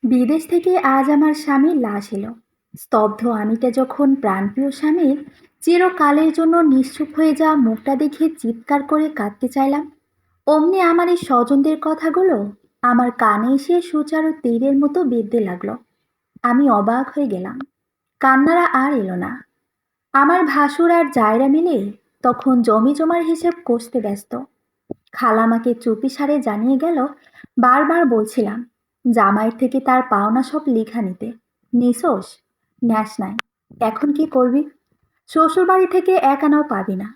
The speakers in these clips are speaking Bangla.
বিদেশ থেকে আজ আমার স্বামীর লাশ এলো। স্তব্ধ আমিটা যখন প্রাণপ্রিয় স্বামীর চিরকালের জন্য নিশ্চুপ হয়ে যাওয়া মুখটা দেখে চিৎকার করে কাঁদতে চাইলাম, অমনি আমার এই স্বজনদের কথাগুলো আমার কানে এসে সুচারু তীরের মতো বিঁধতে লাগলো। আমি অবাক হয়ে গেলাম। কান্নারা আর এলো না। আমার ভাসুর আর জায়রা মিলে তখন জমি জমার হিসেব কষতে ব্যস্ত। খালামাকে চুপিসারে জানিয়ে গেল, বারবার বলছিলাম জামাইয়ের থেকে তার পাওনা সব লিখা নিতে। নিছোস, ন্যাস নাই। এখন কি করবি? শ্বশুর বাড়ি থেকে এক আনাও পাবি না।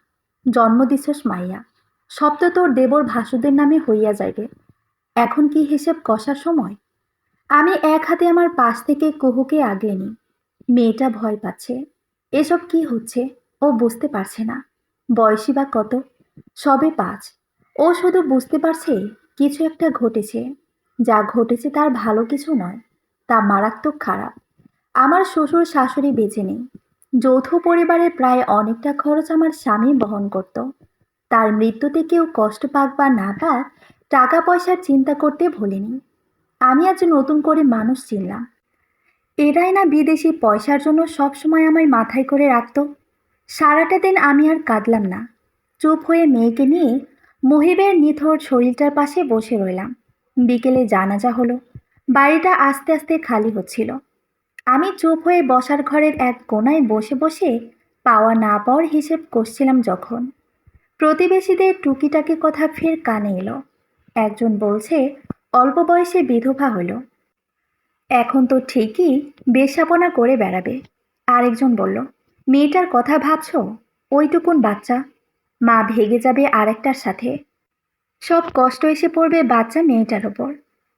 জন্ম দিছস মাইয়া, সব তো তোর দেবর ভাসুদের নামে হইয়া যাইবে। এখন কি হিসেব কষার সময়? আমি এক হাতে আমার পাশ থেকে কুহুকে আগলে নিই। মেয়েটা ভয় পাচ্ছে। এসব কি হচ্ছে ও বুঝতে পারছে না। বয়সী বা কত? সবে 5। ও শুধু বুঝতে পারছে কিছু একটা ঘটেছে। যা ঘটেছে তার ভালো কিছু নয়, তা মারাত্মক খারাপ। আমার শ্বশুর শাশুড়ি বেঁচে নেই। যৌথ পরিবারের প্রায় অনেকটা খরচ আমার স্বামী বহন করত। তার মৃত্যুতে কেউ কষ্ট পাক বা না পাক, টাকা পয়সার চিন্তা করতে ভুলিনি। আমি আজ নতুন করে মানুষ চিনলাম। এরাই না বিদেশি পয়সার জন্য সব সময় আমায় মাথায় করে রাখতো। সারাটা দিন আমি আর কাঁদলাম না। চুপ হয়ে মেয়েকে নিয়ে মহিবের নিথর শরীরটার পাশে বসে রইলাম। বিকেলে জানাজা হলো। বাড়িটা আস্তে আস্তে খালি হচ্ছিল। আমি চুপ হয়ে বসার ঘরের এক কোণায় বসে বসে পাওয়া না পাওয়ার হিসেব কষছিলাম যখন প্রতিবেশীদের টুকিটাকি কথা ফের কানে এলো। একজন বলছে অল্প বয়সে বিধবা হলো, এখন তো ঠিকই বেশ্যাপনা করে বেড়াবে। আরেকজন বলল, মেয়েটার কথা ভাবছো? ওইটুকুন বাচ্চা, মা ভেগে যাবে আরেকটার সাথে। সব কষ্ট এসে পড়বে বাচ্চা মেয়েটার ওপর।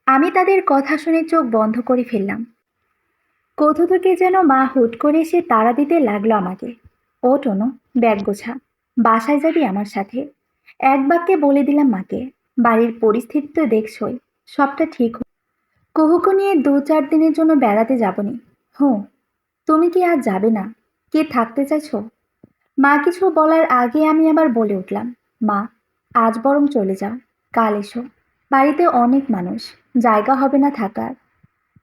আমি তাদের কথা শুনে চোখ বন্ধ করে ফেললাম। কোথা থেকে যেন মা হুট করে এসে তাড়া দিতে লাগলো আমাকে। ও টোনো, ব্যাগ গোছা, বাসায় যাবি আমার সাথে। এক বাক্যে বলে দিলাম মাকে। বাড়ির পরিস্থিতি তো দেখছই, সবটা ঠিক। কুহুকে নিয়ে 2-4 দিনের জন্য বেড়াতে যাবনি। হুঁ, তুমি কি আজ যাবে না? কি থাকতে চাইছো? মা কিছু বলার আগে আমি আবার বলে উঠলাম, মা, আজ বরং চলে যাও, কাল এসো। বাড়িতে অনেক মানুষ, জায়গা হবে না থাকার।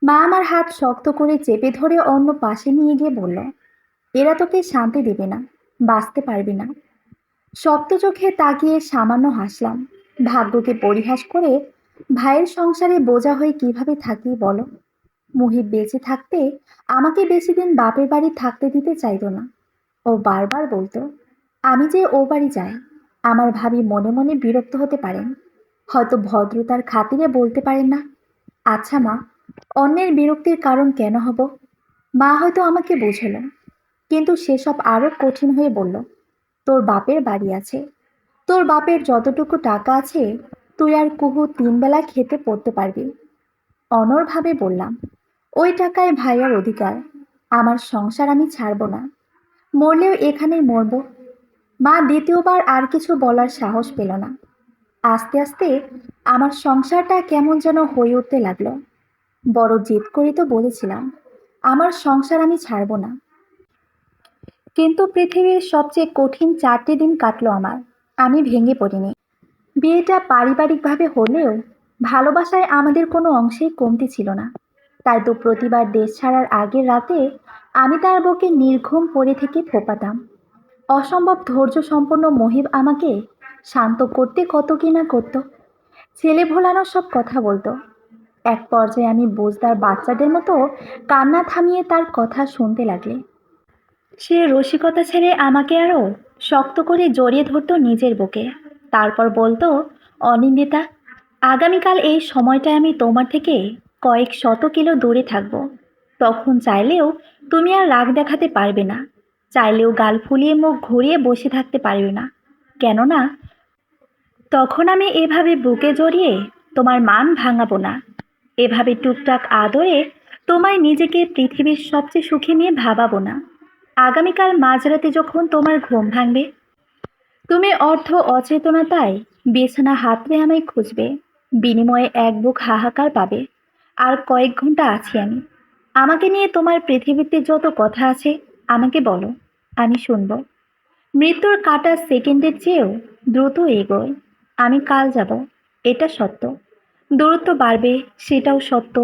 মা আমার হাত শক্ত করে চেপে ধরে অন্য পাশে নিয়ে গিয়ে বলল, এরা তোকে শান্তি দেবে না, বাঁচতে পারবি না। শক্ত চোখে তাকিয়ে সামান্য হাসলাম। ভাগ্যকে পরিহাস করে ভাইয়ের সংসারে বোঝা হয়ে কিভাবে থাকি বলো? মুহিব বেঁচে থাকতে আমাকে বেশি দিন বাপের বাড়ি থাকতে দিতে চাইতো না। ও বারবার বলতো, আমি যে ও বাড়ি যাই। আমার ভাবি মনে মনে বিরক্ত হতে পারেন, হয়তো ভদ্রতার খাতিরে বলতে পারেন না। আচ্ছা মা, অন্যের বিরক্তির কারণ কেন হব? মা হয়তো আমাকে বুঝল, কিন্তু সেসব আরো কঠিন হয়ে বলল, তোর বাপের বাড়ি আছে, তোর বাপের যতটুকু টাকা আছে, তুই আর কুহু 3 বেলা খেতে পড়তে পারবি। অনড়ভাবে বললাম, ওই টাকায় ভাইয়ার অধিকার। আমার সংসার আমি ছাড়ব না, মরলেও এখানেই মরব। মা দ্বিতীয়বার আর কিছু বলার সাহস পেল না। আস্তে আস্তে আমার সংসারটা কেমন যেন হয়ে উঠতে লাগলো। বড় জেদ করে তো বলেছিলাম আমার সংসার আমি ছাড়ব না। কিন্তু পৃথিবীর সবচেয়ে কঠিন 4টে দিন কাটলো আমার। আমি ভেঙে পড়িনি। বিয়েটা পারিবারিকভাবে হলেও ভালোবাসায় আমাদের কোনো অংশেই কমতি ছিল না। তাই তো প্রতিবার দেশ ছাড়ার আগের রাতে আমি তার বুকে নির্ঘুম পড়ে থেকে ফোপাতাম। অসম্ভব ধৈর্য সম্পন্ন মহিব আমাকে শান্ত করতে কত কি না করতো। ছেলে ভোলানো সব কথা বলতো। এক পর্যায়ে আমি বোঝদার বাচ্চাদের মতো কান্না থামিয়ে তার কথা শুনতে লাগলে সে রসিকতা ছেড়ে আমাকে আরো শক্ত করে জড়িয়ে ধরতো নিজের বুকে। তারপর বলতো, অনিন্দিতা, আগামীকাল এই সময়টায় আমি তোমার থেকে কয়েক শত কিলো দূরে থাকবো। তখন চাইলেও তুমি আর রাগ দেখাতে পারবে না, চাইলেও গাল ফুলিয়ে মুখ ঘুরিয়ে বসে থাকতে পারবে না। কেননা তখন আমি এভাবে বুকে জড়িয়ে তোমার মান ভাঙাবো না। এভাবে টুকটাক আদরে তোমায় নিজেকে পৃথিবীর সবচেয়ে সুখী নিয়ে ভাবাবো না। আগামীকাল মাঝরাতে যখন তোমার ঘুম ভাঙবে, তুমি অর্ধ অচেতনতায় বিছানা হাতড়ে আমায় খুঁজবে। বিনিময়ে এক বুক হাহাকার পাবে। আর কয়েক ঘন্টা আছি আমি। আমাকে নিয়ে তোমার পৃথিবীতে যত কথা আছে আমাকে বলো, আমি শুনব। মৃত্যুর কাঁটা সেকেন্ডের চেয়েও দ্রুত এগোয়। আমি কাল যাব, এটা সত্য। দূরত্ব বাড়বে, সেটাও সত্য।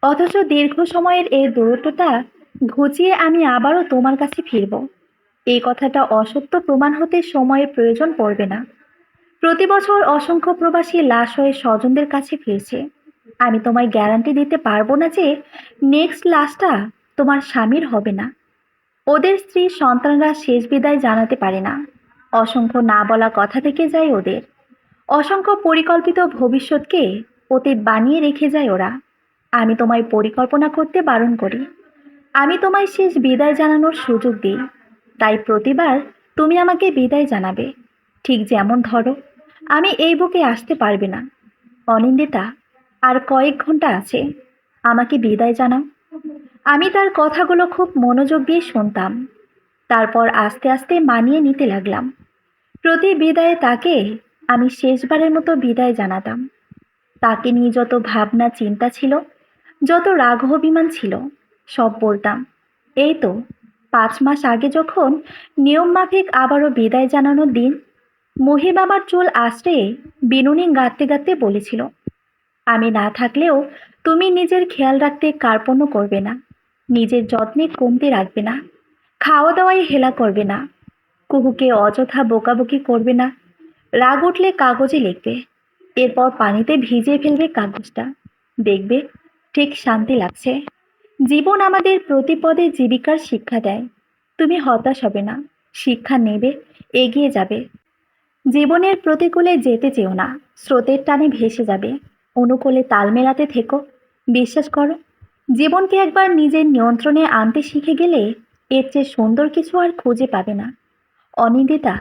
অথচ দীর্ঘ সময়ের এই দূরত্বটা ঘুচিয়ে আমি আবারও তোমার কাছে ফিরব, এই কথাটা অসত্য প্রমাণ হতে সময়ের প্রয়োজন পড়বে না। প্রতি বছর অসংখ্য প্রবাসী লাশ হয়ে স্বজনদের কাছে ফিরছে। আমি তোমায় গ্যারান্টি দিতে পারবো না যে নেক্সট লাশটা তোমার স্বামীর হবে না। ওদের স্ত্রী সন্তানরা শেষ বিদায় জানাতে পারে না। অসংখ্য না বলা কথা থেকে যায় ওদের। অসংখ্য পরিকল্পিত ভবিষ্যৎকে অতীত বানিয়ে রেখে যায় ওরা। আমি তোমায় পরিকল্পনা করতে বারণ করি। আমি তোমায় শেষ বিদায় জানানোর সুযোগ দিই। তাই প্রতিবার তুমি আমাকে বিদায় জানাবে। ঠিক যেমন ধরো, আমি এই বুকে আসতে পারবে না। অনিন্দিতা, আর কয়েক ঘন্টা আছে, আমাকে বিদায় জানাও। আমি তার কথাগুলো খুব মনোযোগ দিয়ে শুনতাম। তারপর আস্তে আস্তে মানিয়ে নিতে লাগলাম। প্রতি বিদায়ে তাকে আমি শেষবারের মতো বিদায় জানাতাম। তাকে নিয়ে যত ভাবনা চিন্তা ছিল, যত রাগ অভিমান ছিল, সব বলতাম। এই তো 5 মাস আগে যখন নিয়ম মাফিক আবারও বিদায় জানানোর দিন, মহিম আমার চুল আঁচড়ে বিনুনি গাঁততে গাঁততে বলেছিল, আমি না থাকলেও তুমি নিজের খেয়াল রাখতে কার্পণ্য করবে না, নিজের যত্নে কমতে রাখবে না, খাওয়া দাওয়ায় হেলা করবে না, কুহুকে অযথা বকাবকি করবে না, রাগ উঠলে কাগজে লিখবে, এরপর পানিতে ভিজিয়ে ফেলবে কাগজটা, দেখবে ঠিক শান্তি লাগছে। জীবন আমাদের প্রতি পদে জীবিকার শিক্ষা দেয়। তুমি হতাশ হবে না, শিক্ষা নেবে, এগিয়ে যাবে। জীবনের প্রতিকূলে যেতে চেও না, স্রোতের টানে ভেসে যাবে। অনুকূলে তাল মেলাতে থেকো। বিশ্বাস করো, জীবনকে একবার নিজের নিয়ন্ত্রণে আনতে শিখে গেলে এর চেয়ে সুন্দর কিছু আর খুঁজে পাবে না। অনিন্দিতা,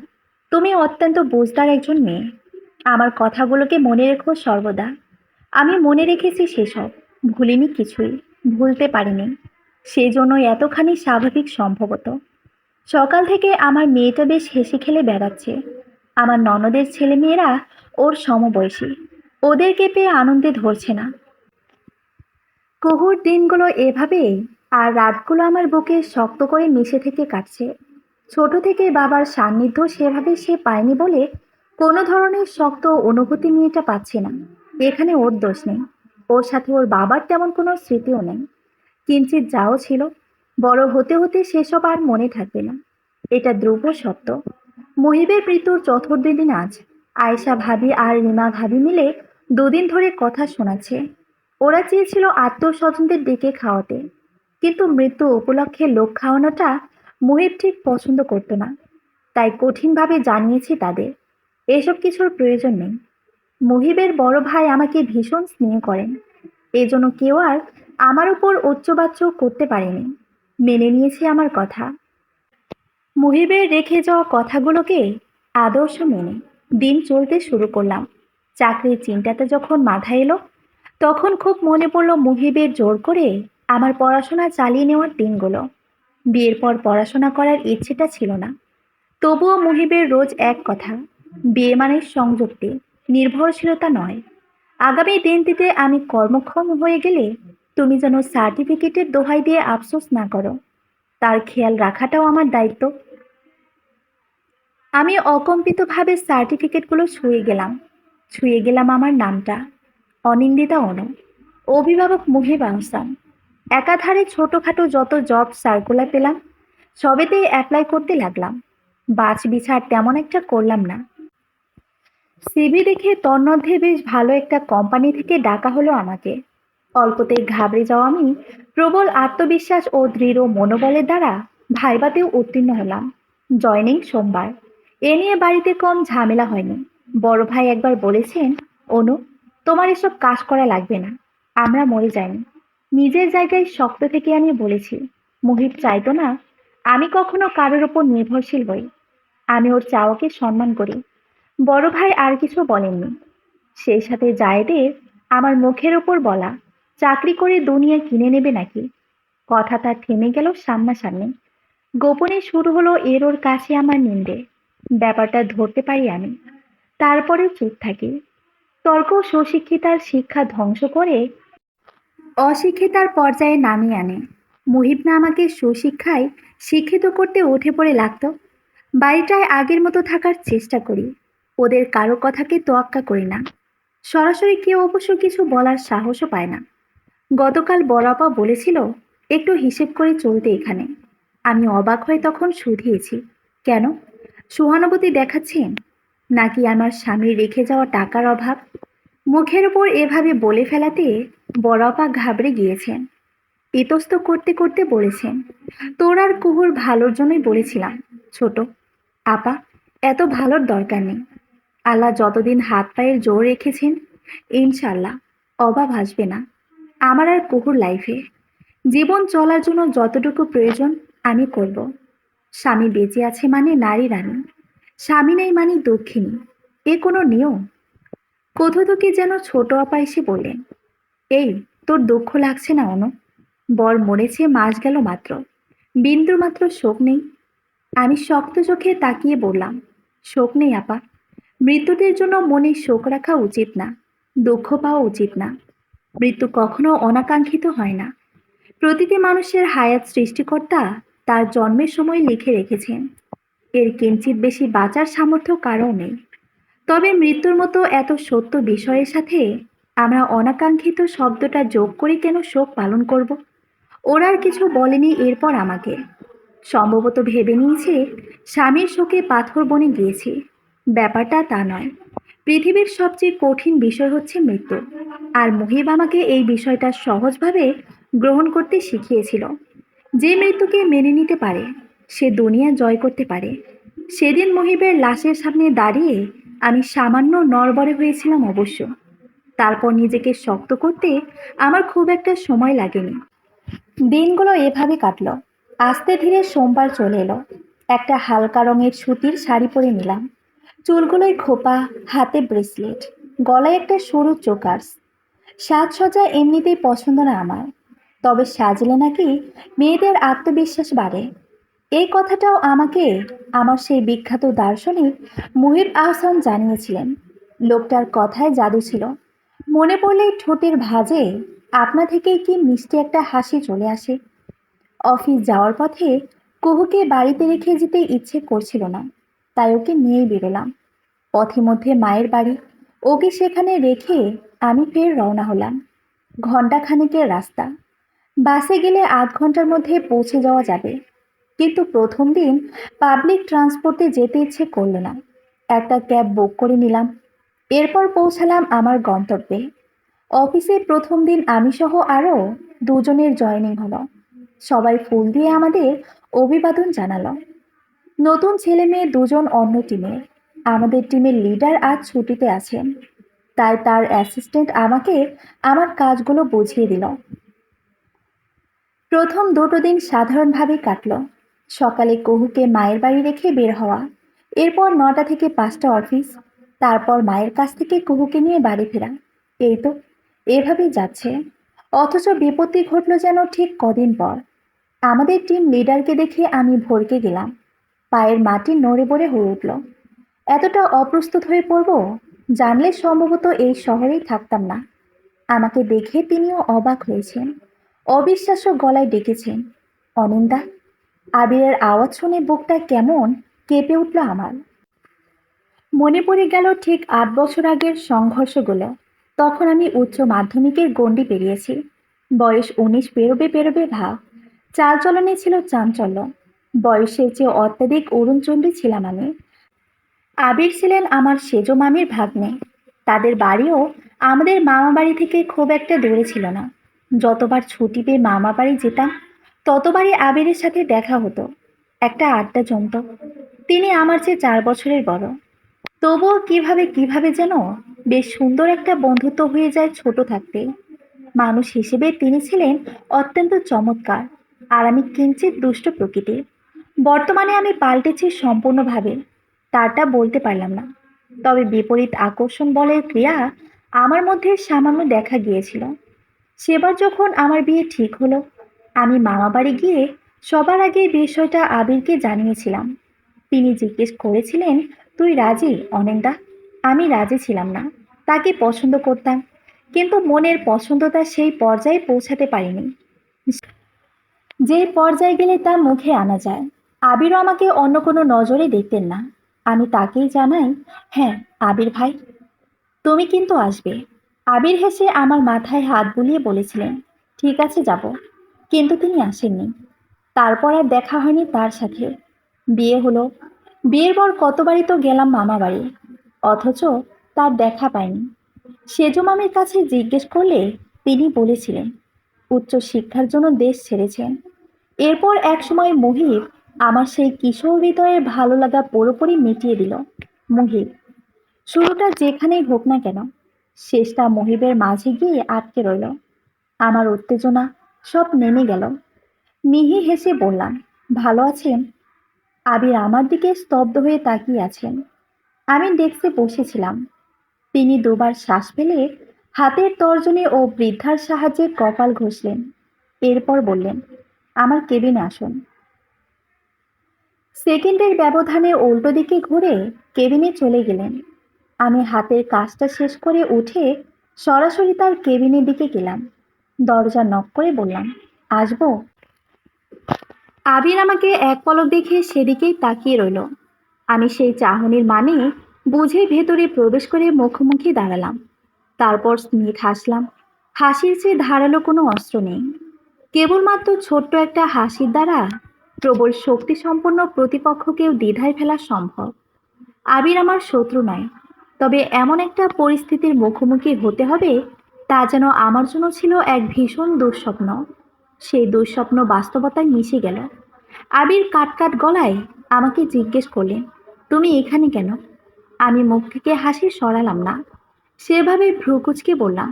তুমি অত্যন্ত বুঝদার একজন মেয়ে। আমার কথাগুলোকে মনে রেখো সর্বদা। আমি মনে রেখেছি সেসব, ভুলিনি কিছুই, ভুলতে পারিনি। সেই জন্যই এতখানি স্বাভাবিক সম্ভবত। সকাল থেকে আমার মেয়েটা বেশ হেসে খেলে বেড়াচ্ছে। আমার ননদের ছেলেমেয়েরা ওর সমবয়সী। ওদেরকে পেয়ে আনন্দে ধরছে না। কুহুর দিনগুলো এভাবেই, আর রাতগুলো আমার বুকে শক্ত করে মিশে থেকে কাটছে। ছোট থেকে বাবার সান্নিধ্য সেভাবে সে পায়নি বলে কোনো ধরনের শক্ত অনুভূতি মেয়েটা পাচ্ছে না। এখানে ওর দোষ নেই। ওর সাথে ওর বাবার তেমন কোনো স্মৃতিও নেই। কিঞ্চিত যাও ছিল, বড় হতে হতে সেসব আর মনে থাকবে না। এটা ধ্রুব সত্য। মহিবের মৃত্যুর চতুর্থ দিন আজ। আয়েশা ভাবি আর রিমা ভাবি মিলে 2 দিন ধরে কথা শোনাচ্ছে। ওরা চেয়েছিল আত্মীয়-স্বজনদের ডেকে খাওয়াতে, কিন্তু মৃত্যু উপলক্ষে লোক খাওয়ানোটা মুহিব ঠিক পছন্দ করতো না। তাই কঠিনভাবে জানিয়েছি তাদের এসব কিছুর প্রয়োজন নেই। মুহিবের বড় ভাই আমাকে ভীষণ স্নেহ করেন, এজন্য কেউ আর আমার উপর উচ্চবাচ্য করতে পারেনি। মেনে নিয়েছে আমার কথা। মুহিবের রেখে যাওয়া কথাগুলোকে আদর্শ মেনে দিন চলতে শুরু করলাম। চাকরির চিন্তাটা যখন মাথায় এলো, তখন খুব মনে পড়ল মুহিবের জোর করে আমার পড়াশোনা চালিয়ে নেওয়ার দিনগুলো। বিয়ের পর পড়াশোনা করার ইচ্ছেটা ছিল না, তবুও মুহিবের রোজ এক কথা, বিয়ে মানে সংযুক্তি, নির্ভরশীলতা নয়। আগামী দিনটিতে আমি কর্মক্ষম হয়ে গেলে তুমি যেন সার্টিফিকেটের দোহাই দিয়ে আফসোস না করো, তার খেয়াল রাখাটাও আমার দায়িত্ব। আমি অকম্পিতভাবে সার্টিফিকেটগুলো ছুঁয়ে গেলাম আমার নামটা, অনিন্দিতা অনু, অভিভাবক মুহিব আহসান। একাধারে ছোটখাটো যত জব সার্কুলার পেলাম, সবেতেই অ্যাপ্লাই করতে লাগলাম। বাছ বিচার তেমন একটা করলাম না। সিভি দেখে তন্মধ্যে বেশ ভালো একটা কোম্পানি থেকে ডাকা হলো আমাকে। অল্পতেই ঘাবড়ে যাওয়া আমি প্রবল আত্মবিশ্বাস ও দৃঢ় মনোবলের দ্বারা ভাইবাতেও উত্তীর্ণ হলাম। জয়নিং সোমবার। এ নিয়ে বাড়িতে কম ঝামেলা হয়নি। বড় ভাই একবার বলেছেন, অনু, তোমার এসব কাজ করা লাগবে না, আমরা মরে যাইনি। নিজের জায়গায় শক্ত থেকে আমি বলেছি, মুহিব চাইতো না আমি কখনো কারোর ওপর নির্ভরশীল হই। আমি ওর চাওয়াকে সম্মান করি। বড় ভাই আর কিছু বলেননি। সেই সাথে জায়েদের আমার মুখের ওপর বলা, চাকরি করে দুনিয়া কিনে নেবে নাকি, কথা তার থেমে গেল সামনাসামনি। গোপনে শুরু হলো এর ওর কাছে আমার নিন্দে। ব্যাপারটা ধরতে পারি আমি, তারপরেও চুপ থাকি। তর্ক সুশিক্ষিতার শিক্ষা ধ্বংস করে অশিক্ষিতার পর্যায়ে নামিয়ে আনে। মুহিব না আমাকে সুশিক্ষায় শিক্ষিত করতে উঠে পড়ে লাগতো। বাড়িটায় আগের মতো থাকার চেষ্টা করি। ওদের কারো কথাকে তোয়াক্কা করি না। সরাসরি কেউ অবশ্য কিছু বলার সাহসও পায় না। গতকাল বড় আপা বলেছিল একটু হিসেব করে চলতে এখানে। আমি অবাক হয়ে তখন শুধিয়েছি, কেন? সহানুভূতি দেখাচ্ছেন নাকি আমার স্বামীর রেখে যাওয়া টাকার অভাব? মুখের উপর এভাবে বলে ফেলাতে বড় আপা ঘাবড়ে গিয়েছেন। ইতস্ত করতে করতে বলেছেন, তোর আর কুহুর ভালোর জন্যই বলেছিলাম ছোট আপা, এত ভালোর দরকার নেই। আল্লাহ যতদিন হাত পায়ের জোর রেখেছেন, ইনশাল্লাহ অভাব আসবে না আমার আর কুহুর লাইফে। জীবন চলার জন্য যতটুকু প্রয়োজন আমি করব। স্বামী বেঁচে আছে মানে নারী রানী, স্বামী নেই মানে দক্ষিণী। এ কোনো নিয়ম? কোথা থেকে যেন ছোট আপা এসে বললেন, এই, তোর দুঃখ লাগছে না অনু? বর মরেছে মাস গেল মাত্র, বিন্দুর মাত্র শোক নেই? আমি শক্ত চোখে তাকিয়ে বললাম, শোক নেই আপা। মৃত্যুদের জন্য মনে শোক রাখা উচিত না, দুঃখ পাওয়া উচিত না। মৃত্যু কখনো অনাকাঙ্ক্ষিত হয় না। প্রতিটি মানুষের হায়াত সৃষ্টিকর্তা তার জন্মের সময় লিখে রেখেছেন। এর কিঞ্চিত বেশি বাঁচার সামর্থ্য কারও নেই। তবে মৃত্যুর মতো এত সত্য বিষয়ের সাথে আমরা অনাকাঙ্ক্ষিত শব্দটা যোগ করে কেন শোক পালন করব? ওরা আর কিছু বলেনি এরপর আমাকে। সম্ভবত ভেবে নিয়েছে স্বামীর শোকে পাথর বনে গিয়েছি। ব্যাপারটা তা নয়। পৃথিবীর সবচেয়ে কঠিন বিষয় হচ্ছে মৃত্যু। আর মুহিব আমাকে এই বিষয়টা সহজভাবে গ্রহণ করতে শিখিয়েছিল। যে মৃত্যুকে মেনে নিতে পারে সে দুনিয়া জয় করতে পারে। সেদিন মুহিবের লাশের সামনে দাঁড়িয়ে আমি সামান্য নড়বড়ে হয়েছিলাম অবশ্য। তারপর নিজেকে শক্ত করতে আমার খুব একটা সময় লাগেনি। দিনগুলো এভাবে কাটলো। আস্তে ধীরে সোমবার চলে এলো। একটা হালকা রঙের সুতির শাড়ি পরে নিলাম। চুলগুলোয় খোপা, হাতে ব্রেসলেট, গলায় একটা সরু চোকার্স। সাজসজ্জা এমনিতেই পছন্দ না আমার, তবে সাজলে নাকি মেয়েদের আত্মবিশ্বাস বাড়ে। এই কথাটাও আমাকে আমার সেই বিখ্যাত দার্শনিক মুহিব আহসান জানিয়েছিলেন। লোকটার কথায় জাদু ছিল। মনে পড়লেই ঠোঁটের ভাঁজে আপনা থেকেই কি মিষ্টি একটা হাসি চলে আসে। অফিস যাওয়ার পথে কুহুকে বাড়িতে রেখে যেতে ইচ্ছে করছিল না, তাই ওকে নিয়েই বেরোলাম। পথে মধ্যে মায়ের বাড়ি, ওকে সেখানে রেখে আমি ফের রওনা হলাম। ঘন্টা খানেকের রাস্তা। বাসে গেলে আধ ঘন্টার মধ্যে পৌঁছে যাওয়া যাবে, কিন্তু প্রথম দিন পাবলিক ট্রান্সপোর্টে যেতে ইচ্ছে করলো না। একটা ক্যাব বুক করে নিলাম। এরপর পৌঁছালাম আমার গন্তব্যে। অফিসে প্রথম দিন আমি সহ আরও দুজনের জয়েনিং হলো। সবাই ফুল দিয়ে আমাদের অভিবাদন জানালো। নতুন ছেলে মেয়ে দুজন অন্য টিমের। আমাদের টিমের লিডার আজ ছুটিতে আছেন, তাই তার অ্যাসিস্ট্যান্ট আমাকে আমার কাজগুলো বুঝিয়ে দিল। প্রথম দুটো দিন সাধারণভাবে কাটলো। সকালে কুহুকে মায়ের বাড়ি রেখে বের হওয়া, এরপর 9টা থেকে 5টা অফিস, তারপর মায়ের কাছ থেকে কুহুকে নিয়ে বাড়ি ফেরা। এই তো এভাবেই যাচ্ছে। অথচ বিপত্তি ঘটল যেন ঠিক কদিন পর। আমাদের টিম লিডারকে দেখে আমি ভড়কে গেলাম। পায়ের মাটি নড়ে বড়ে হয়ে উঠল। এতটা অপ্রস্তুত হয়ে পড়ব জানলে সম্ভবত এই শহরেই থাকতাম না। আমাকে দেখে তিনিও অবাক হয়েছেন, অবিশ্বাস্য গলায় ডেকেছেন, অনিন্দা। আবিরের আওয়াজ শুনে বুকটা কেমন কেঁপে উঠল আমার। মনে পড়ে গেল ঠিক 8 বছর আগের সংঘর্ষগুলো। তখন আমি উচ্চ মাধ্যমিকের গণ্ডি পেরিয়েছি। বয়স 19 পেরোবে পেরোবে ভাব। চালচলনে ছিল চাঞ্চল্য। বয়সের চেয়ে অত্যাধিক অরুণচণ্ডী ছিলাম আমি। আবির ছিলেন আমার সেজো মামির ভাগ্নে। তাদের বাড়িও আমাদের মামা বাড়ি থেকে খুব একটা দূরে ছিল না। যতবার ছুটি পেয়ে মামা বাড়ি যেতাম ততবারই আবিরের সাথে দেখা হতো। একটা আড্ডা জমত। তিনি আমার চেয়ে 4 বছরের বড়। তবুও কিভাবে কিভাবে যেন বেশ সুন্দর একটা বন্ধুত্ব হয়ে যায় ছোট থাকতে। মানুষ হিসেবে তিনি ছিলেন অত্যন্ত চমৎকার, আর আমি কিঞ্চিত দুষ্ট প্রকৃতির। বর্তমানে আমি পাল্টেছি সম্পূর্ণভাবে, তারটা বলতে পারলাম না। তবে বিপরীত আকর্ষণ বলের ক্রিয়া আমার মধ্যে সামান্য দেখা গিয়েছিল। সেবার যখন আমার বিয়ে ঠিক হলো, আমি মামা বাড়ি গিয়ে সবার আগে বিষয়টা আবিরকে জানিয়েছিলাম। তিনি জিজ্ঞেস করেছিলেন, তুই রাজি অনিন্দা? আমি রাজি ছিলাম না। তাকে পছন্দ করতাম, কিন্তু মনের পছন্দটা সেই পর্যায়ে পৌঁছাতে পারিনি যে পর্যায়ে গেলে তা মুখে আনা যায়। আবিরও আমাকে অন্য কোনো নজরে দেখতেন না। আমি তাকেই জানাই, হ্যাঁ আবির ভাই, তুমি কিন্তু আসবে। আবির হেসে আমার মাথায় হাত বুলিয়ে বলেছিলেন, ঠিক আছে যাব, কিন্তু তিনি আসেননি। তারপর আর দেখা হয়নি তার সাথে। বিয়ে হলো। বিয়ের পর কতবারই তো গেলাম মামা বাড়ি, অথচ তার দেখা পাইনি। সেজো মামির কাছে জিজ্ঞেস করলে তিনি বলেছিলেন উচ্চ শিক্ষার জন্য দেশ ছেড়েছেন। এরপর একসময় মহিব আমার সেই কিশোর হৃদয়ের ভালো লাগা পুরোপুরি মিটিয়ে দিল। মহিব, শুরুটা যেখানেই হোক না কেন, শেষটা মহিবের মাঝে গিয়ে আটকে রইল। আমার উত্তেজনা সব নেমে গেল। মিহি হেসে বললাম, ভালো আছেন? আবির আমার দিকে স্তব্ধ হয়ে তাকিয়ে আছেন। আমি ডেস্কে বসেছিলাম। তিনি দুবার শ্বাস ফেলে হাতের তর্জনী ও বৃদ্ধার সাহায্যে কপাল ঘষলেন। এরপর বললেন, আমার কেবিনে আসুন। সেকেন্ডের ব্যবধানে উল্টো দিকে ঘুরে কেবিনে চলে গেলেন। আমি হাতের কাজটা শেষ করে উঠে সরাসরি তার কেবিনের দিকে গেলাম। দরজা নক করে বললাম, আসবো? আবির আমাকে এক পলক দেখে সেদিকেই তাকিয়ে রইল। আমি সেই চাহনির মানে বুঝে ভেতরে প্রবেশ করে মুখোমুখি দাঁড়ালাম। তারপর স্মিথ হাসলাম। হাসির চেয়ে ধারালো কোনো অস্ত্র নেই, কেবলমাত্র ছোট্ট একটা হাসির দ্বারা প্রবল শক্তি সম্পন্ন প্রতিপক্ষকেও দ্বিধায় ফেলা সম্ভব। আবির আমার শত্রু নয়, তবে এমন একটা পরিস্থিতির মুখোমুখি হতে হবে তা যেন আমার জন্য ছিল এক ভীষণ দুঃস্বপ্ন। সেই দুঃস্বপ্ন বাস্তবতায় মিশে গেল। আবির কাট গলায় আমাকে জিজ্ঞেস করলেন, তুমি এখানে কেন? আমি মুখ থেকে হাসি সরালাম না। সেভাবে ভ্রু কুঁচকে বললাম,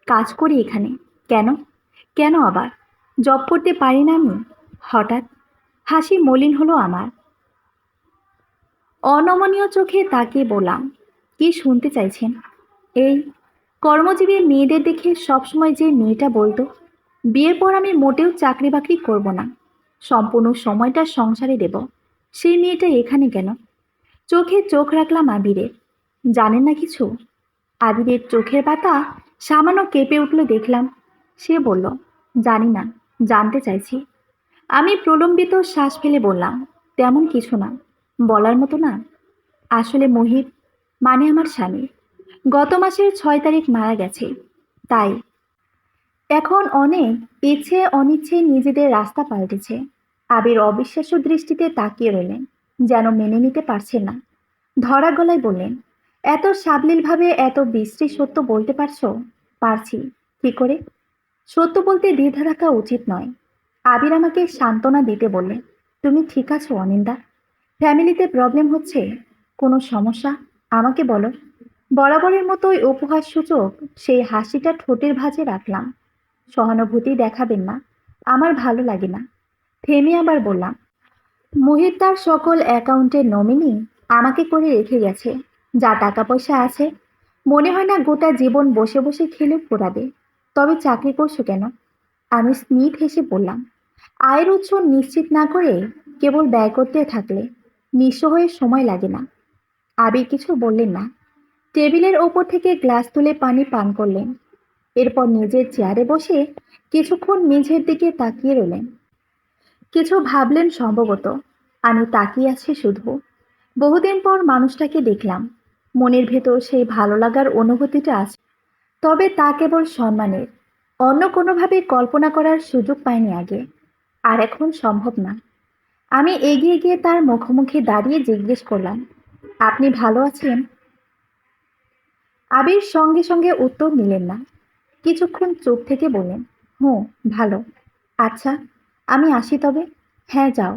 কাজ করি এখানে। কেন? কেন আবার? জব করতে পারি না আমি? হঠাৎ হাসি মলিন হলো আমার। অনমনীয় চোখে তাকিয়ে বললাম, কি শুনতে চাইছেন? এই কর্মজীবী মেয়েদের দেখে সবসময় যে মেয়েটা বলতো বিয়ের পর আমি মোটেও চাকরি বাকরি করব না, সম্পূর্ণ সময়টা সংসারে দেব, সেই মেয়েটা এখানে কেন? চোখে চোখ রাখলাম আবিরের। জানেন না কিছু? আবিরের চোখের পাতা সামান্য কেঁপে উঠল দেখলাম। সে বলল, জানি না, জানতে চাইছি। আমি প্রলম্বিত শ্বাস ফেলে বললাম, তেমন কিছু না, বলার মতো না। আসলে মহিত, মানে আমার স্বামী, গত মাসের 6 তারিখ মারা গেছে। তাই এখন অনেক ইচ্ছে অনিচ্ছে নিজেদের রাস্তা পাল্টেছে। আবির অবিশ্বাস্য দৃষ্টিতে তাকিয়ে রইলেন, যেন মেনে নিতে পারছেন না। ধরা গলায় বললেন, এত সাবলীলভাবে এত বিশ্রী সত্য বলতে পারছো? পারছি। কি করে? সত্য বলতে দ্বিধা রাখা উচিত নয়। আবির আমাকে সান্ত্বনা দিতে বললেন, তুমি ঠিক আছো অনিন্দা? ফ্যামিলিতে প্রবলেম হচ্ছে? কোনো সমস্যা? আমাকে বলো। বরাবরের মতোই উপহাস সূচক সেই হাসিটা ঠোঁটের ভাঁজে রাখলাম। সহানুভূতি দেখাবেন না, আমার ভালো লাগে না। থেমে আবার বললাম, মুহিত তার সকল অ্যাকাউন্টের নমিনি আমাকে করে রেখে গেছে। যা টাকা পয়সা আছে মনে হয় না গোটা জীবন বসে বসে খেলে পোড়াবে। তবে চাকরি করছো কেন? আমি স্মিথ হেসে বললাম, আয়ের উৎস নিশ্চিত না করে কেবল ব্যয় করতে থাকলে নিঃস্ব হয়ে সময় লাগে না। আবির কিছু বললেন না। টেবিলের ওপর থেকে গ্লাস তুলে পানি পান করলেন। এরপর নিজের চেয়ারে বসে কিছুক্ষণ মেঝের দিকে তাকিয়ে রইলেন। কিছু ভাবলেন সম্ভবত। আমি তাকিয়ে আছি শুধু। বহুদিন পর মানুষটাকে দেখলাম। মনের ভেতর সেই ভালো লাগার অনুভূতিটা আছে, তবে তা কেবল সম্মানের। অন্য কোনোভাবে কল্পনা করার সুযোগ পাইনি আগে, আর এখন সম্ভব না। আমি এগিয়ে গিয়ে তার মুখোমুখি দাঁড়িয়ে জিজ্ঞেস করলাম, আপনি ভালো আছেন? আবির সঙ্গে সঙ্গে উত্তর নিলেন না। কিছুক্ষণ চুপ থেকে বললেন, হুঁ, ভালো। আচ্ছা, আমি আসি তবে। হ্যাঁ, যাও।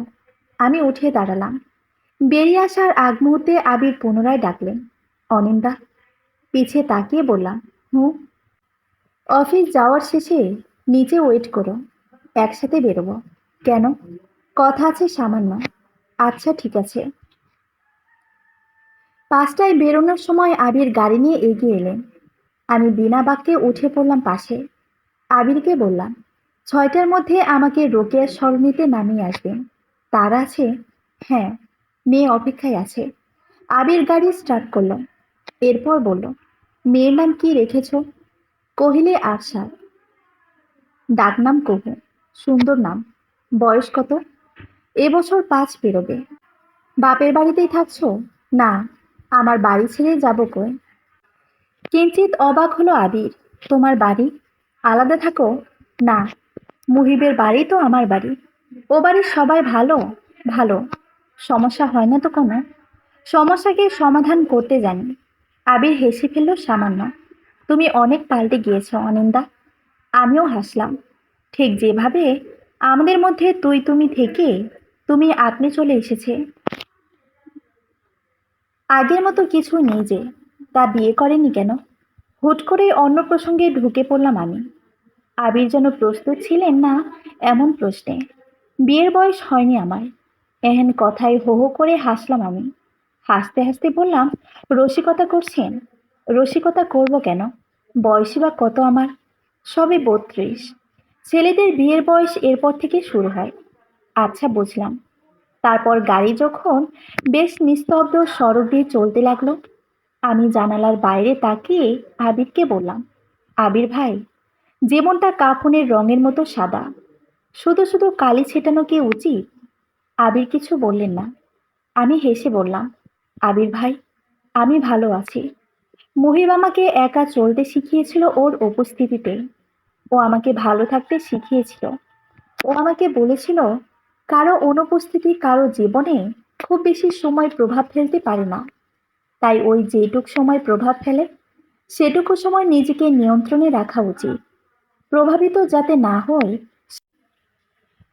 আমি উঠে দাঁড়ালাম। বেরিয়ে আসার আগ মুহূর্তে আবির পুনরায় ডাকলেন, অনিন্দা। পিছে তাকিয়ে বললাম, হুঁ। অফিস যাওয়ার শেষে নিচে ওয়েট করো, একসাথে বেরোবো। কেন? কথা আছে সামান্য। আচ্ছা, ঠিক আছে। 5টায় বেরোনোর সময় আবির গাড়ি নিয়ে এগিয়ে এলেন। আমি বিনা বাক্যে উঠে পড়লাম পাশে। আবিরকে বললাম, 6টার মধ্যে আমাকে রোকেয়ার সরণিতে নামিয়ে আসবেন। তার আছে? হ্যাঁ, মেয়ে অপেক্ষায় আছে। আবির গাড়ি স্টার্ট করলো। এরপর বলল, মেয়ের নাম কি রেখেছ? কহিলে আরশা। ডাকনাম কহু। সুন্দর নাম। বয়স কত? এবছর 5 পেরোবে। বাপের বাড়িতেই থাকছো? না, আমার বাড়ি ছেড়ে যাব কই। কিঞ্চিত অবাক হলো আবির। তোমার বাড়ি? আলাদা থাকো? না, মুহিবের বাড়ি তো আমার বাড়ি। ও বাড়ির সবাই ভালো। ভালো। সমস্যা হয় না তো কোনো? সমস্যাকে সমাধান করতে জানি। আবির হেসে ফেলল সামান্য। তুমি অনেক পাল্টে গিয়েছো অনিন্দা। আমিও হাসলাম। ঠিক যেভাবে আমাদের মধ্যে তুই তুমি থেকে তুমি আপনি চলে এসেছে। আগের মতো কিছু নেই যে। তা বিয়ে করেনি কেন? হুট করে অন্য প্রসঙ্গে ঢুকে পড়লাম আমি। আবির যেন প্রস্তুত ছিলেন না এমন প্রশ্নে। বিয়ের বয়স হয়নি আমার। এহেন কথায় হো হো করে হাসলাম আমি। হাসতে হাসতে বললাম, রসিকতা করছেন? রসিকতা করব কেন? বয়সই বা কত আমার? সবে 32। ছেলেদের বিয়ের বয়স এরপর থেকে শুরু হয়। আচ্ছা, বুঝলাম। তারপর গাড়ি যখন বেশ নিস্তব্ধ সড়ক দিয়ে চলতে লাগলো, আমি জানালার বাইরে তাকিয়ে আবিরকে বললাম, আবির ভাই, জীবনটা কাফনের রঙের মতো সাদা। শুধু শুধু কালি ছেটানো কি উচিত? আবির কিছু বললেন না। আমি হেসে বললাম, আবির ভাই, আমি ভালো আছি। মুহিব আমাকে একা চলতে শিখিয়েছিল ওর উপস্থিতিতে। ও আমাকে ভালো থাকতে শিখিয়েছিল। ও আমাকে বলেছিল, কারো অনুপস্থিতি কারো জীবনে খুব বেশি সময় প্রভাব ফেলতে পারে না। তাই ওই যেটুক সময় প্রভাব ফেলে সেটুকু সময় নিজেকে নিয়ন্ত্রণে রাখা উচিত। প্রভাবিত যাতে না হয়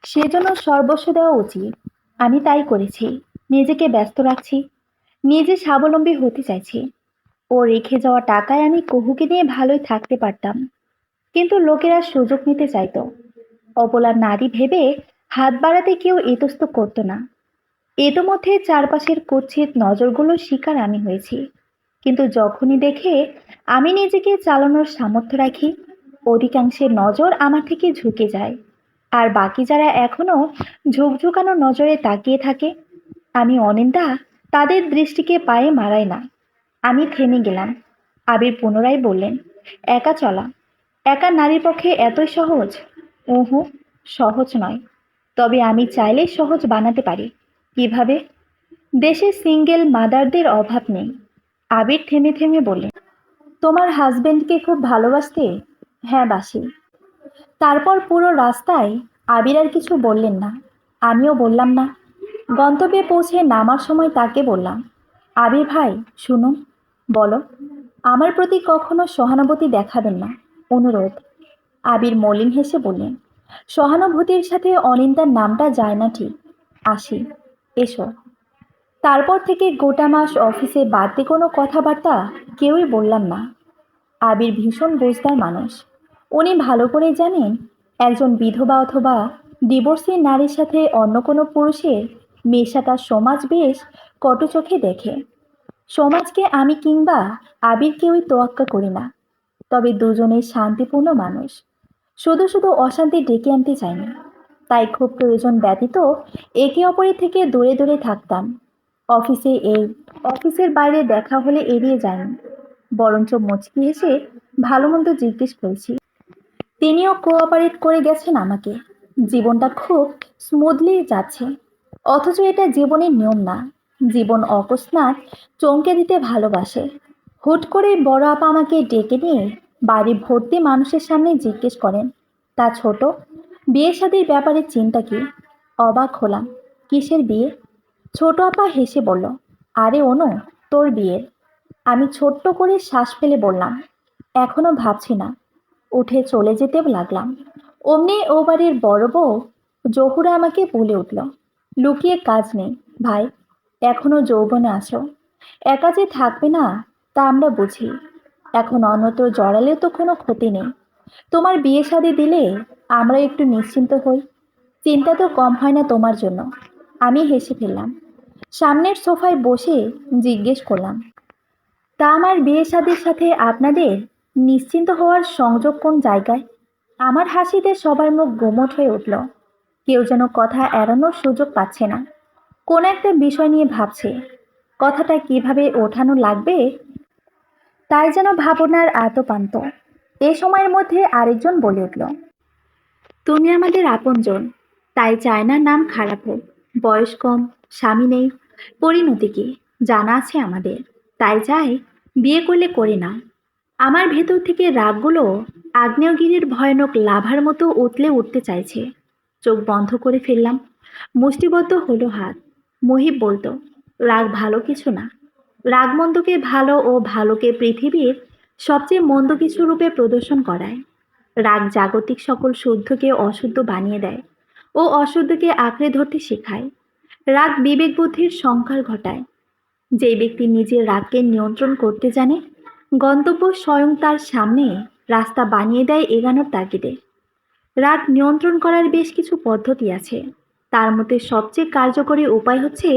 সেজন্য সর্বস্ব দেওয়া উচিত। আমি তাই করেছি। নিজেকে ব্যস্ত রাখছি। নিজে স্বাবলম্বী হতে চাইছি। ও রেখে যাওয়া টাকায় আমি কুহুকে নিয়ে ভালোই থাকতে পারতাম। কিন্তু লোকেরা সুযোগ নিতে চাইতো। অবলা নারী ভেবে হাত বাড়াতে কেউ ইতস্ত করতো না। ইতোমধ্যে চারপাশের কুৎসিত নজরগুলোর শিকার আমি হয়েছি। কিন্তু যখনই দেখে আমি নিজেকে চালানোর সামর্থ্য রাখি, অধিকাংশের নজর আমার থেকে ঝুঁকে যায়। আর বাকি যারা এখনো ঝুঁকঝুকানো নজরে তাকিয়ে থাকে, আমি অনিন্দা তাদের দৃষ্টিকে পায়ে মারাই না। আমি থেমে গেলাম। আবির পুনরায় বললেন, একা চলা একা নারীর পক্ষে এতই সহজ? ওহো, সহজ নয়। তবে আমি চাইলে সহজ বানাতে পারি। কিভাবে? দেশে সিঙ্গেল মাদারদের অভাব নেই। আবির থেমে থেমে বললেন, তোমার হাজবেন্ডকে খুব ভালোবাসতে? হ্যাঁ, বাসি। তারপর পুরো রাস্তায় আবির আর কিছু বললেন না। আমিও বললাম না। গন্তব্যে পৌঁছে নামার সময় তাকে বললাম, আবির ভাই, শুনুন। বলো। আমার প্রতি কখনো সহানুভূতি দেখাবেন না, অনুরোধ। আবির মলিন হেসে বললেন, সহানুভূতির সাথে অনিন্দার নামটা যায় না ঠিক। আসি। এসো। তারপর থেকে গোটা মাস অফিসে বাড়তি কোনো কথাবার্তা কেউই বললাম না। আবির ভীষণ বোঝদার মানুষ। উনি ভালো করে জানেন একজন বিধবা অথবা ডিভোর্সি নারীর সাথে অন্য কোনো পুরুষের মেশাটা সমাজ বেশ কটু চোখে দেখে। সমাজকে আমি কিংবা আবির কেউই তোয়াক্কা করি না। তবে দুজনেই শান্তিপূর্ণ মানুষ। শুধু শুধু অশান্তি ডেকে আনতে চাইনি। তাই খুব প্রয়োজন ব্যতীত একে অপরের থেকে দূরে দূরে থাকতাম। অফিসে এই অফিসের বাইরে দেখা হলে এড়িয়ে যায়নি, বরঞ্চ মুচকি হেসে ভালো মন্দ জিজ্ঞেস করেছি। তিনিও কোঅপারেট করে গেছেন আমাকে। জীবনটা খুব স্মুথলি যাচ্ছে। অথচ এটা জীবনের নিয়ম না। জীবন অকস্মাৎ চমকে দিতে ভালোবাসে। হুট করে বড় আপা আমাকে ডেকে নিয়ে বাড়ি ভর্তি মানুষের সামনে জিজ্ঞেস করেন, তা ছোট, বিয়ে শাদীর ব্যাপারে চিন্তা কি? অবাক হলাম। কিসের বিয়ে? ছোট আপা হেসে বলল, আরে অনু, তোর বিয়ের। আমি ছোট্ট করে শ্বাস ফেলে বললাম, এখনো ভাবছি না। উঠে চলে যেতে লাগলাম। অমনি ও বাড়ির বড় বউ জহুরা আমাকে বলে উঠল, লুকিয়ে কাজ নেই ভাই, এখনো যৌবনে আছো। একা যে থাকবে না তা আমরা বুঝি। এখন অন্যত্র জড়ালেও তো কোনো ক্ষতি নেই। তোমার বিয়ে শাদী দিলে আমরা একটু নিশ্চিন্ত হই। চিন্তা তো কম হয় না তোমার জন্য। আমি হেসে ফেললাম। সামনের সোফায় বসে জিজ্ঞেস করলাম, তা আমার বিয়ে শাদীর সাথে আপনাদের নিশ্চিন্ত হওয়ার সংযোগ কোন জায়গায়? আমার হাসিতে সবার মুখ গোমট হয়ে উঠল। কেউ যেন কথা এড়ানোর সুযোগ পাচ্ছে না। কোন একটা বিষয় নিয়ে ভাবছে। কথাটা কিভাবে ওঠানো লাগবে তাই যেন ভাবনার আতপান্ত। এ সময়ের মধ্যে আরেকজন বলে উঠল, তুমি আমাদের আপনজন, তাই চায় না নাম খারাপ হোক। বয়স কম, স্বামী নেই, পরিণতি কি জানা আছে আমাদের। তাই চাই বিয়ে করলে করে না। আমার ভেতর থেকে রাগগুলো আগ্নেয়গিরির ভয়ানক লাভার মতো উতলে উঠতে চাইছে। চোখ বন্ধ করে ফেললাম। মুষ্টিবদ্ধ হলো হাত। মহিব বলতো, রাগ ভালো কিছু না। রাগ মন্দকে ভালো ও ভালোকে পৃথিবীর সবচেয়ে মন্দ কিছু রূপে প্রদর্শন করায়। রাগ জাগতিক সকল শুদ্ধকে অশুদ্ধ বানিয়ে দেয় ও অশুদ্ধকে আঁকড়ে ধরতে শেখায়। রাগ বিবেক বুদ্ধির সংকার ঘটায়। যে ব্যক্তি নিজের রাগকে নিয়ন্ত্রণ করতে জানে, গন্তব্য স্বয়ং তার সামনে রাস্তা বানিয়ে দেয় এগানোর তাগিদে। রাগ নিয়ন্ত্রণ করার বেশ কিছু পদ্ধতি আছে। তার মধ্যে সবচেয়ে কার্যকরী উপায় হচ্ছে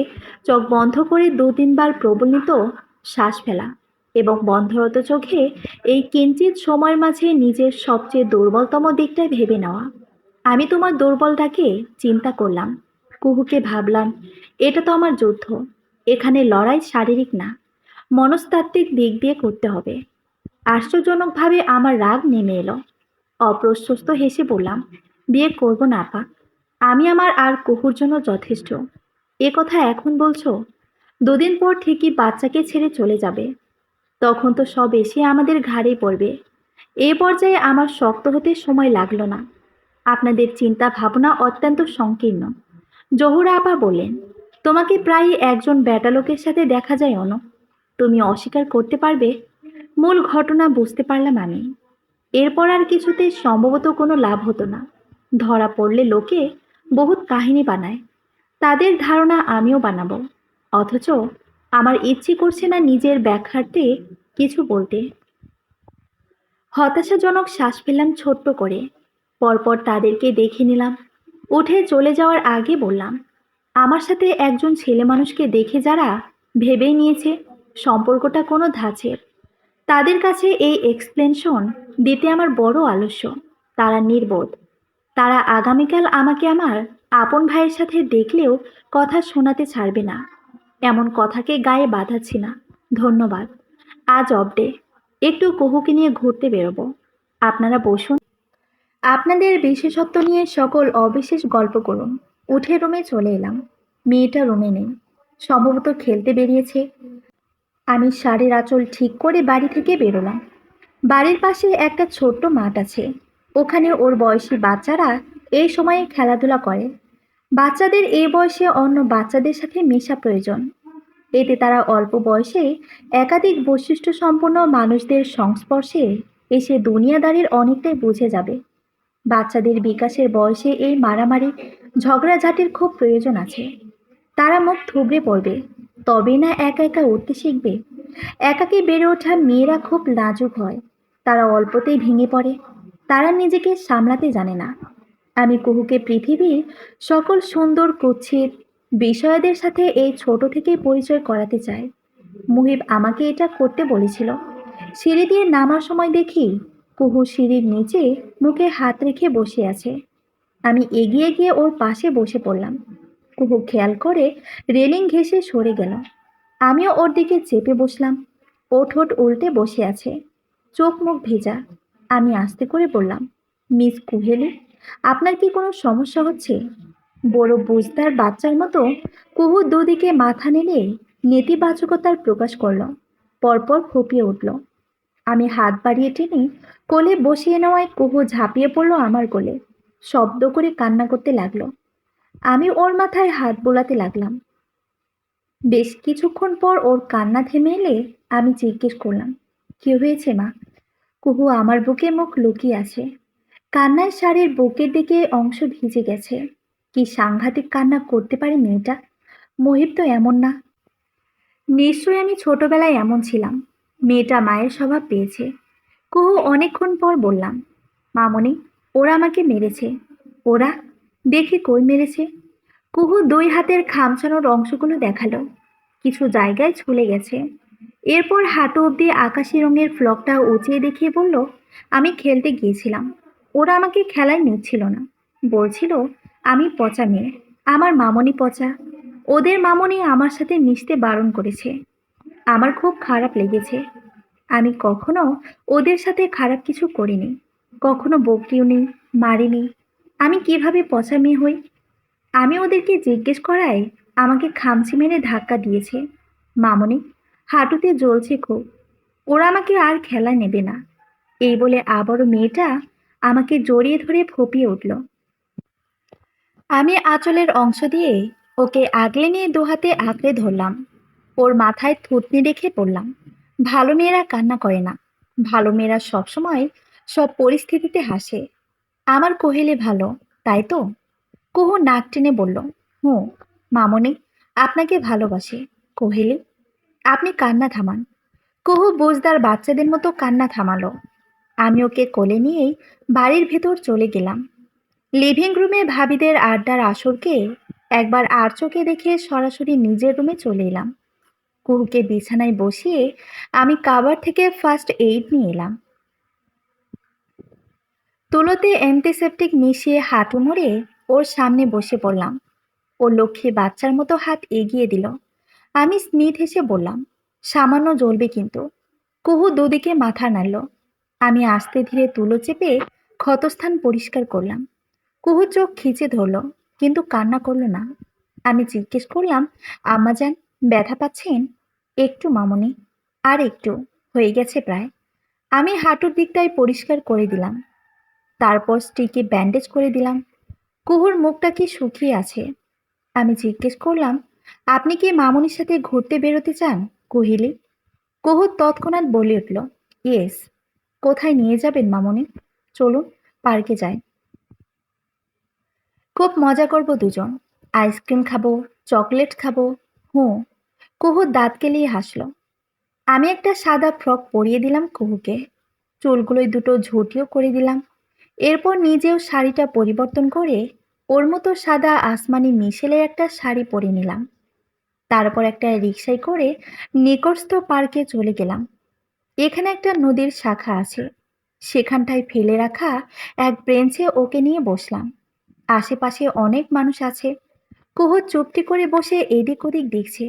চোখ বন্ধ করে 2-3 বার প্রবলিত শ্বাস ফেলা এবং বন্ধরত চোখে এই কিঞ্চিত সময়ের মাঝে নিজের সবচেয়ে দুর্বলতম দিকটা ভেবে নেওয়া। আমি তোমার দুর্বলটাকে চিন্তা করলাম। কুহুকে ভাবলাম, এটা তো আমার যুদ্ধ। এখানে লড়াই শারীরিক না, মনস্তাত্ত্বিক দিক দিয়ে করতে হবে। আশ্চর্যজনকভাবে আমার রাগ নেমে এলো। অপ্রশস্ত হেসে বললাম, বিয়ে করব না আপা। আমি আমার আর কুহুর জন্য যথেষ্ট। এ কথা এখন বলছো? 2 দিন পর ঠিকই বাচ্চাকে ছেড়ে চলে যাবে। তখন তো সব এসে আমাদের ঘাড়েই পড়বে। এই পর্যায়ে আমার শক্ত হতে সময় লাগলো না। আপনাদের চিন্তা ভাবনা অত্যন্ত সংকীর্ণ। জহুরা আপা বললেন, তোমাকে প্রায়ই একজন ব্যাটালোকের সাথে দেখা যায় অনু। তুমি অস্বীকার করতে পারবে? মূল ঘটনা বুঝতে পারলাম আমি। এরপর আর কিছুতে সম্ভবত কোনো লাভ হতো না। ধরা পড়লে লোকে বহুত কাহিনী বানায়। তাদের ধারণা আমিও বানাবো। অথচ আমার ইচ্ছে করছে না নিজের ব্যাখ্যার্থে কিছু বলতে। হতাশাজনক শ্বাস ফেললাম ছোট্ট করে। পরপর তাদেরকে দেখে নিলাম। উঠে চলে যাওয়ার আগে বললাম, আমার সাথে একজন ছেলে মানুষকে দেখে যারা ভেবেই নিয়েছে সম্পর্কটা কোনো ধাঁচের, তাদের কাছে এই এক্সপ্লেনশন দিতে আমার বড় আলস্য। তারা নির্বোধ। তারা আগামীকাল আমাকে আমার আপন ভাইয়ের সাথে দেখলেও কথা শোনাতে ছাড়বে না। এমন কথাকে গায়ে বাঁধাচ্ছি না। ধন্যবাদ। আজ অফ ডে। একটু কুহুকে নিয়ে ঘুরতে বেরোবো। আপনারা বসুন। আপনাদের বিশেষত্ব নিয়ে সকল অবিশেষ গল্প করুন। উঠে রুমে চলে এলাম। মেয়েটা রুমে নেই। সম্ভবত খেলতে বেরিয়েছে। আমি শাড়ির আঁচল ঠিক করে বাড়ি থেকে বেরোলাম। বাড়ির পাশে একটা ছোট্ট মাঠ আছে। ওখানে ওর বয়সী বাচ্চারা এই সময়ে খেলাধুলা করে। বাচ্চাদের এই বয়সে অন্য বাচ্চাদের সাথে মেশা প্রয়োজন। এতে তারা অল্প বয়সে একাধিক বৈশিষ্ট্য সম্পন্ন মানুষদের সংস্পর্শে এসে দুনিয়াদারির অনেকটাই বুঝে যাবে। বাচ্চাদের বিকাশের বয়সে এই মারামারি ঝগড়াঝাটির খুব প্রয়োজন আছে। তারা মুখ থুবড়ে পড়বে, তবেই না একা একা উঠতে শিখবে। একাকী বেড়ে ওঠা মেয়েরা খুব লাজুক হয়। তারা অল্পতেই ভেঙে পড়ে। তারা নিজেকে সামলাতে জানে না। আমি কুহুকে পৃথিবীর সকল সুন্দর কুৎসিত বিষয়দের সাথে এই ছোট থেকেই পরিচয় করাতে চাই। মুহিব আমাকে এটা করতে বলেছিল। সিঁড়ি দিয়ে নামার সময় দেখি কুহু সিঁড়ির নিচে মুখে হাত রেখে বসে আছে। আমি এগিয়ে গিয়ে ওর পাশে বসে পড়লাম। কুহু খেয়াল করে রেলিং ঘেঁষে সরে গেল। আমিও ওর দিকে চেপে বসলাম। ও ঠোঁট উল্টে বসে আছে, চোখ মুখ ভেজা। আমি আস্তে করে বললাম, মিস কুহেলি, আপনার কি কোনো সমস্যা হচ্ছে? বড় বুঝদার বাচ্চার মতো কুহু দুদিকে মাথা নেড়ে নেতিবাচকতার প্রকাশ করল। পরপর ফুঁপিয়ে উঠল। আমি হাত বাড়িয়ে টেনে কোলে বসিয়ে নেওয়ায় কুহু ঝাঁপিয়ে পড়ল আমার কোলে। শব্দ করে কান্না করতে লাগলো। আমি ওর মাথায় হাত বোলাতে লাগলাম। বেশ কিছুক্ষণ পর ওর কান্না থেমে এলে আমি জিজ্ঞেস করলাম, কি হয়েছে মা? কুহু আমার বুকে মুখ লুকিয়ে আছে। কান্নায় শাড়ির বুকের দিকে অংশ ভিজে গেছে। কি সাংঘাতিক কান্না করতে পারে মেয়েটা! মহিব তো এমন না। নিশ্চয়ই আমি ছোটবেলায় এমন ছিলাম। মেয়েটা মায়ের স্বভাব পেয়েছে। কুহু অনেকক্ষণ পর বললাম, মামনি, ওরা আমাকে মেরেছে। ওরা? দেখি কই মেরেছে। কুহু 2 হাতের খামচানোর অংশগুলো দেখালো। কিছু জায়গায় ছুলে গেছে। এরপর হাঁটু অব্দি আকাশি রঙের ফ্লকটা উঁচিয়ে দেখিয়ে বলল, আমি খেলতে গিয়েছিলাম। ওরা আমাকে খেলায় নিচ্ছিল না। বলছিল আমি পচা মেয়ে, আমার মামনি পচা। ওদের মামনি আমার সাথে মিশতে বারণ করেছে। আমার খুব খারাপ লেগেছে। আমি কখনো ওদের সাথে খারাপ কিছু করিনি। কখনো বকিও নি, মারিনি। আমি কিভাবে পচা মেয়ে হই? আমি ওদেরকে জিজ্ঞেস করায় আমাকে খামচি মেরে ধাক্কা দিয়েছে। মামনি, হাঁটুতে জ্বলছে খুব। ওরা আমাকে আর খেলা নেবে না। এই বলে আবারও মেয়েটা আমাকে জড়িয়ে ধরে ফুঁপিয়ে উঠল। আমি আঁচলের অংশ দিয়ে ওকে আগলে নিয়ে দুহাতে আঁকড়ে ধরলাম। ওর মাথায় থুতনি রেখে পড়লাম, ভালো মেয়েরা কান্না করে না, ভালো মেয়েরা সবসময় সব পরিস্থিতিতে হাসে। আমার কোহেলি ভালো, তাই তো? কুহু নাক টেনে বলল, হুঁ মামনি, আপনাকে ভালোবাসে। কোহেলি, আপনি কান্না থামান। কুহু বুঝদার বাচ্চাদের মতো কান্না থামালো। আমি ওকে কোলে নিয়েই বাড়ির ভেতর চলে গেলাম। লিভিং রুমে ভাবিদের আড্ডার আসরকে একবার আর চোখে দেখে সরাসরি নিজের রুমে চলে এলাম। কুহুকে বিছানায় বসিয়ে আমি কাবার থেকে ফার্স্ট এইড নিয়ে এলাম। তুলোতে অ্যান্টিসেপটিক মিশিয়ে হাঁটু মুড়ে ওর সামনে বসে পড়লাম। ও লক্ষ্মী বাচ্চার মতো হাত এগিয়ে দিল। আমি স্মিথ হেসে বললাম, সামান্য জ্বলবে কিন্তু। কুহু দুদিকে মাথা নাড়ল। আমি আস্তে ধীরে তুলো চেপে ক্ষতস্থান পরিষ্কার করলাম। কুহু চোখ খিচে ধরল, কিন্তু কান্না করল না। আমি জিজ্ঞেস করলাম, আম্মাজান, ব্যথা পাচ্ছেন? একটু মামনি, আর একটু, হয়ে গেছে প্রায়। আমি হাঁটুর দিকটাই পরিষ্কার করে দিলাম, তারপর স্টিকে ব্যান্ডেজ করে দিলাম। কুহুর মুখটা কি শুকিয়ে আছে। আমি জিজ্ঞেস করলাম, আপনি কি মামনির সাথে ঘুরতে বেরোতে চান কোহিলি? কুহু তৎক্ষণাৎ বলে উঠল, ইয়েস। কোথায় নিয়ে যাবেন মামনি? চলুন, পার্কে যাই। খুব মজা করব দুজন। আইসক্রিম খাবো, চকলেট খাবো। হুঁ। কুহু দাঁত কেলিয়ে হাসল। আমি একটা সাদা ফ্রক পরিয়ে দিলাম কুহুকে। চুলগুলোয় দুটো ঝুঁটিও করে দিলাম। এরপর নিজেও শাড়িটা পরিবর্তন করে ওর মতো সাদা আসমানি মিশেলের একটা শাড়ি পরে নিলাম। তারপর একটা রিকশায় করে নিকটস্থ পার্কে চলে গেলাম। এখানে একটা নদীর শাখা আছে, সেখানটায় ফেলে রাখা এক বেঞ্চে ওকে নিয়ে বসলাম। আশেপাশে অনেক মানুষ আছে। কুহু চুপটি করে বসে এদিক ওদিক দেখছে।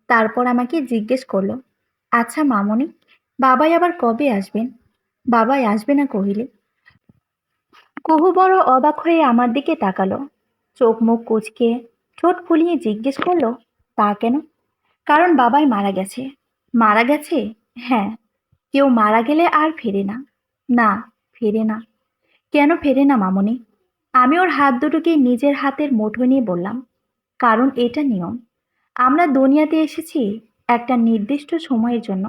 তারপর আমাকে জিজ্ঞেস করলো, আচ্ছা মামনি, বাবাই আবার কবে আসবেন? বাবাই আসবে না কহিলে। কুহু বড় অবাক হয়ে আমার দিকে তাকালো। চোখ মুখ কুঁচকে ঠোঁট ফুলিয়ে জিজ্ঞেস করলো, তা কেন? কারণ বাবাই মারা গেছে। মারা গেছে? হ্যাঁ। কেউ মারা গেলে আর ফেরে না। না, ফেরে না। কেন ফেরে না মামনি? আমি ওর হাত দুটোকে নিজের হাতের মুঠোয় নিয়ে বললাম, কারণ এটা নিয়ম। আমরা দুনিয়াতে এসেছি একটা নির্দিষ্ট সময়ের জন্য।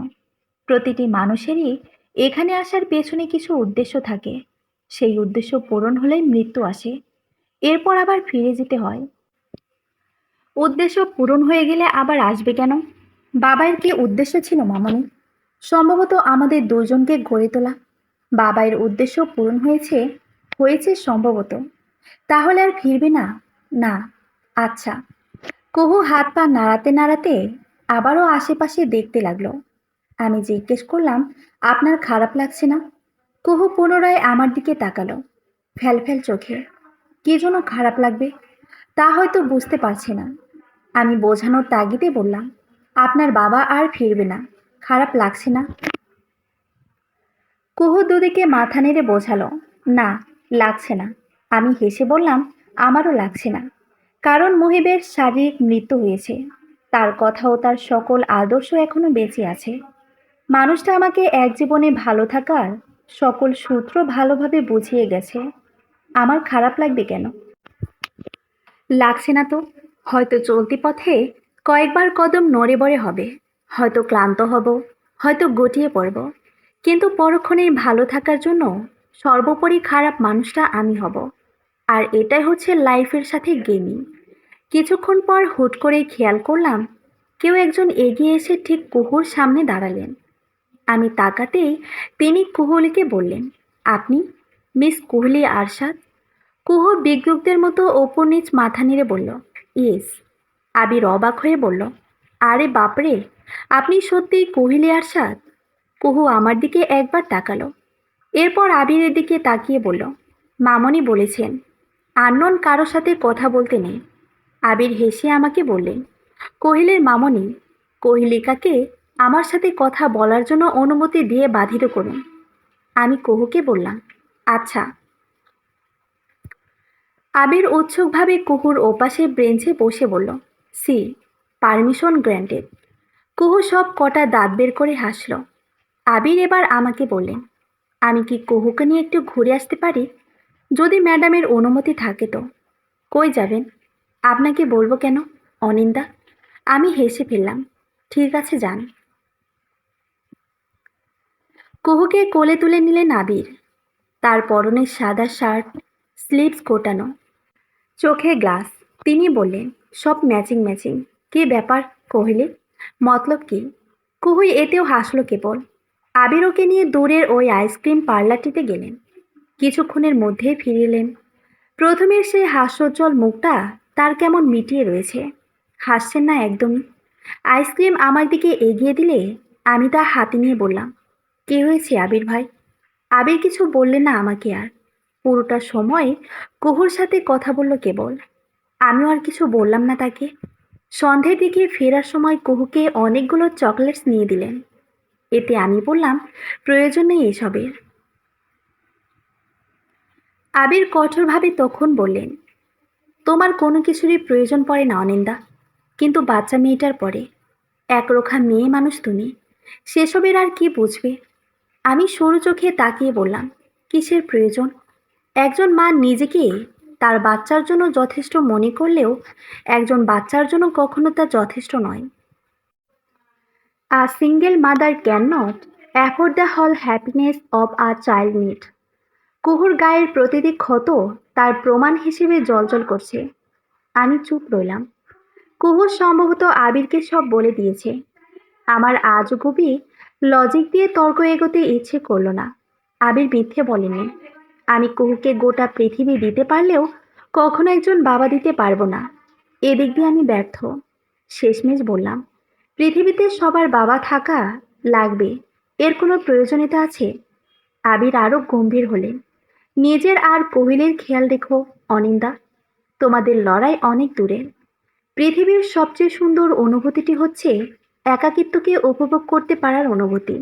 প্রতিটি মানুষেরই এখানে আসার পেছনে কিছু উদ্দেশ্য থাকে। সেই উদ্দেশ্য পূরণ হলেই মৃত্যু আসে। এরপর আবার ফিরে যেতে হয়। উদ্দেশ্য পূরণ হয়ে গেলে আবার আসবে কেন? বাবাইয়ের কি উদ্দেশ্য ছিল মামনি? সম্ভবত আমাদের দুজনকে গড়ে তোলা। বাবাইয়ের উদ্দেশ্য পূরণ হয়েছে, হয়েছে সম্ভবত। তাহলে আর ফিরবে না? না। আচ্ছা। কুহু হাত পা নাড়াতে নাড়াতে আবারও আশেপাশে দেখতে লাগলো। আমি জিজ্ঞেস করলাম, আপনার খারাপ লাগছে না? কুহু পুনরায় আমার দিকে তাকালো, ফ্যাল ফ্যাল চোখে। কি জন্য খারাপ লাগবে তা হয়তো বুঝতে পারছে না। আমি বোঝানোর তাগিদে বললাম, আপনার বাবা আর ফিরবে না, খারাপ লাগছে না? কুহু দুদিকে মাথা নেড়ে বোঝালো, না, লাগছে না। আমি হেসে বললাম, আমারও লাগছে না। কারণ মুহিবের শারীরিক মৃত্যু হয়েছে, তার কথা ও তার সকল আদর্শ এখনো বেঁচে আছে। মানুষটা আমাকে এক জীবনে ভালো থাকার সকল সূত্র ভালোভাবে বুঝিয়ে গেছে। আমার খারাপ লাগবে কেন? লাগছে না তো। হয়তো চলতি পথে কয়েকবার কদম নড়ে বড়ে হবে, হয়তো ক্লান্ত হব, হয়তো গটিয়ে পড়ব, কিন্তু পরক্ষণেই ভালো থাকার জন্য সর্বোপরি খারাপ মানুষটা আমি হব। আর এটাই হচ্ছে লাইফের সাথে গেমিং। কিছুক্ষণ পর হুট করে খেয়াল করলাম কেউ একজন এগিয়ে এসে ঠিক কুহুর সামনে দাঁড়ালেন। আমি তাকাতেই তিনি কুহুলিকে বললেন, আপনি মিস কুহলি আরশাদ? কুহু বিজ্ঞুকদের মতো ওপর নিচ মাথা নেড়ে বলল, ইয়েস। আবির অবাক হয়ে বলল, আরে বাপরে, আপনি সত্যিই কোহলি আরশাদ? কুহু আমার দিকে একবার তাকালো, এরপর আবিরের দিকে তাকিয়ে বলল, মামনি বলেছেন আননোন কারো সাথে কথা বলতে নেই। আবির হেসে আমাকে বললেন, কোহিলের মামনি, কোহিলিকাকে আমার সাথে কথা বলার জন্য অনুমতি দিয়ে বাধিত করুন। আমি কুহুকে বললাম, আচ্ছা। আবির উৎসুকভাবে কুহুর ওপাশে বেঞ্চে বসে বলল, সি, পারমিশন গ্র্যান্টেড। কুহু সব কটা দাঁত বের করে হাসল। আবির এবার আমাকে বললেন, আমি কি কুহুকে নিয়ে একটু ঘুরে আসতে পারি? যদি ম্যাডামের অনুমতি থাকে তো। কই যাবেন? আপনাকে বলবো কেন, অনিন্দা? আমি হেসে ফেললাম। ঠিক আছে, যান। কুহুকে কোলে তুলে নিলেন আবির। তার পরনে সাদা শার্ট, স্লিভস কোটানো, চোখে গ্লাস। তিনি বললেন, সব ম্যাচিং ম্যাচিং। কি ব্যাপার কোহলি? মতলব কি? কুহুই এতেও হাসলো কেবল। আবির ওকে নিয়ে দূরের ওই আইসক্রিম পার্লারটিতে গেলেন। কিছুক্ষণের মধ্যে ফিরে এলেন। প্রথমের সেই হাস্যোজ্জ্বল মুখটা তার কেমন মিটিয়ে রয়েছে। হাসছেন না একদমই। আইসক্রিম আমার দিকে এগিয়ে দিলে আমি তা হাতে নিয়ে বললাম, কি হয়েছে আবির ভাই? আবির কিছু বললেন না আমাকে আর। পুরোটা সময় কুহুর সাথে কথা বলল কেবল। আমিও আর কিছু বললাম না তাকে। সন্ধ্যের দিকে ফেরার সময় কুহুকে অনেকগুলো চকলেটস নিয়ে দিলেন। এতে আমি বললাম, প্রয়োজন নেই এসবের। আবির কঠোরভাবে তখন বললেন, তোমার কোনো কিছুরই প্রয়োজন পড়ে না অনিন্দা, কিন্তু বাচ্চা মেয়েটার পরে। একরোখা মেয়ে মানুষ তুমি, সেসবের আর কি বুঝবে? আমি সরু চোখে তাকিয়ে বললাম, কিসের প্রয়োজন? একজন মা নিজেকে তার বাচ্চার জন্য যথেষ্ট মনে করলেও একজন বাচ্চার জন্য কখনো তা যথেষ্ট নয়। A single mother cannot afford the whole happiness of a child need. কুহুর গায়ের প্রতিটি ক্ষত তার প্রমাণ হিসেবে জ্বলজ্বল করছে। আমি চুপ রইলাম। কুহু সম্ভবত আবিরকে সব বলে দিয়েছে। আমার আজগুবি লজিক দিয়ে তর্ক এগোতে ইচ্ছে করলো না। আবির মিথ্যে বলেনি। আমি কুহুকে গোটা পৃথিবী দিতে পারলেও কখনো একজন বাবা দিতে পারবো না। এদিক দিয়ে আমি ব্যর্থ। শেষমেশ বললাম, পৃথিবীতে সবার বাবা থাকা লাগবে, এর কোনো প্রয়োজনীয়তা আছে? আবির আরো গম্ভীর হলেন। নিজের আর কোহিলের খেয়াল রেখো অনিন্দা। তোমাদের লড়াই অনেক দূরে। পৃথিবীর সবচেয়ে সুন্দর অনুভূতিটি হচ্ছে একাকিত্বকে উপভোগ করতে পারার অনুভূতি।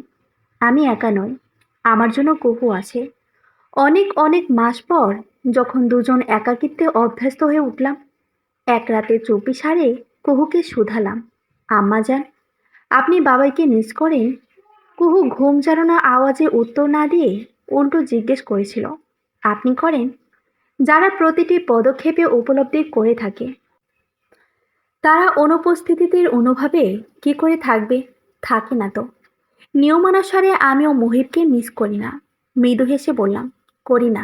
আমি একা নই, আমার জন্য কুহু আছে। অনেক অনেক মাস পর যখন দুজন একাকিত্বে অভ্যস্ত হয়ে উঠলাম, এক রাতে চুপি সারে কুহুকে শুধালাম, আম্মা যান, আপনি বাবাইকে মিস করেন? কুহু ঘুম জানানো আওয়াজে উত্তর না দিয়ে উল্টো জিজ্ঞেস করেছিল, আপনি করেন? যারা প্রতিটি পদক্ষেপে উপলব্ধি করে থাকে, তারা অনুপস্থিতির অনুভবে কি করে থাকবে? থাকে না তো। নিয়মানুসারে আমিও মুহিবকে মিস করি না। মৃদু হেসে বললাম, করি না।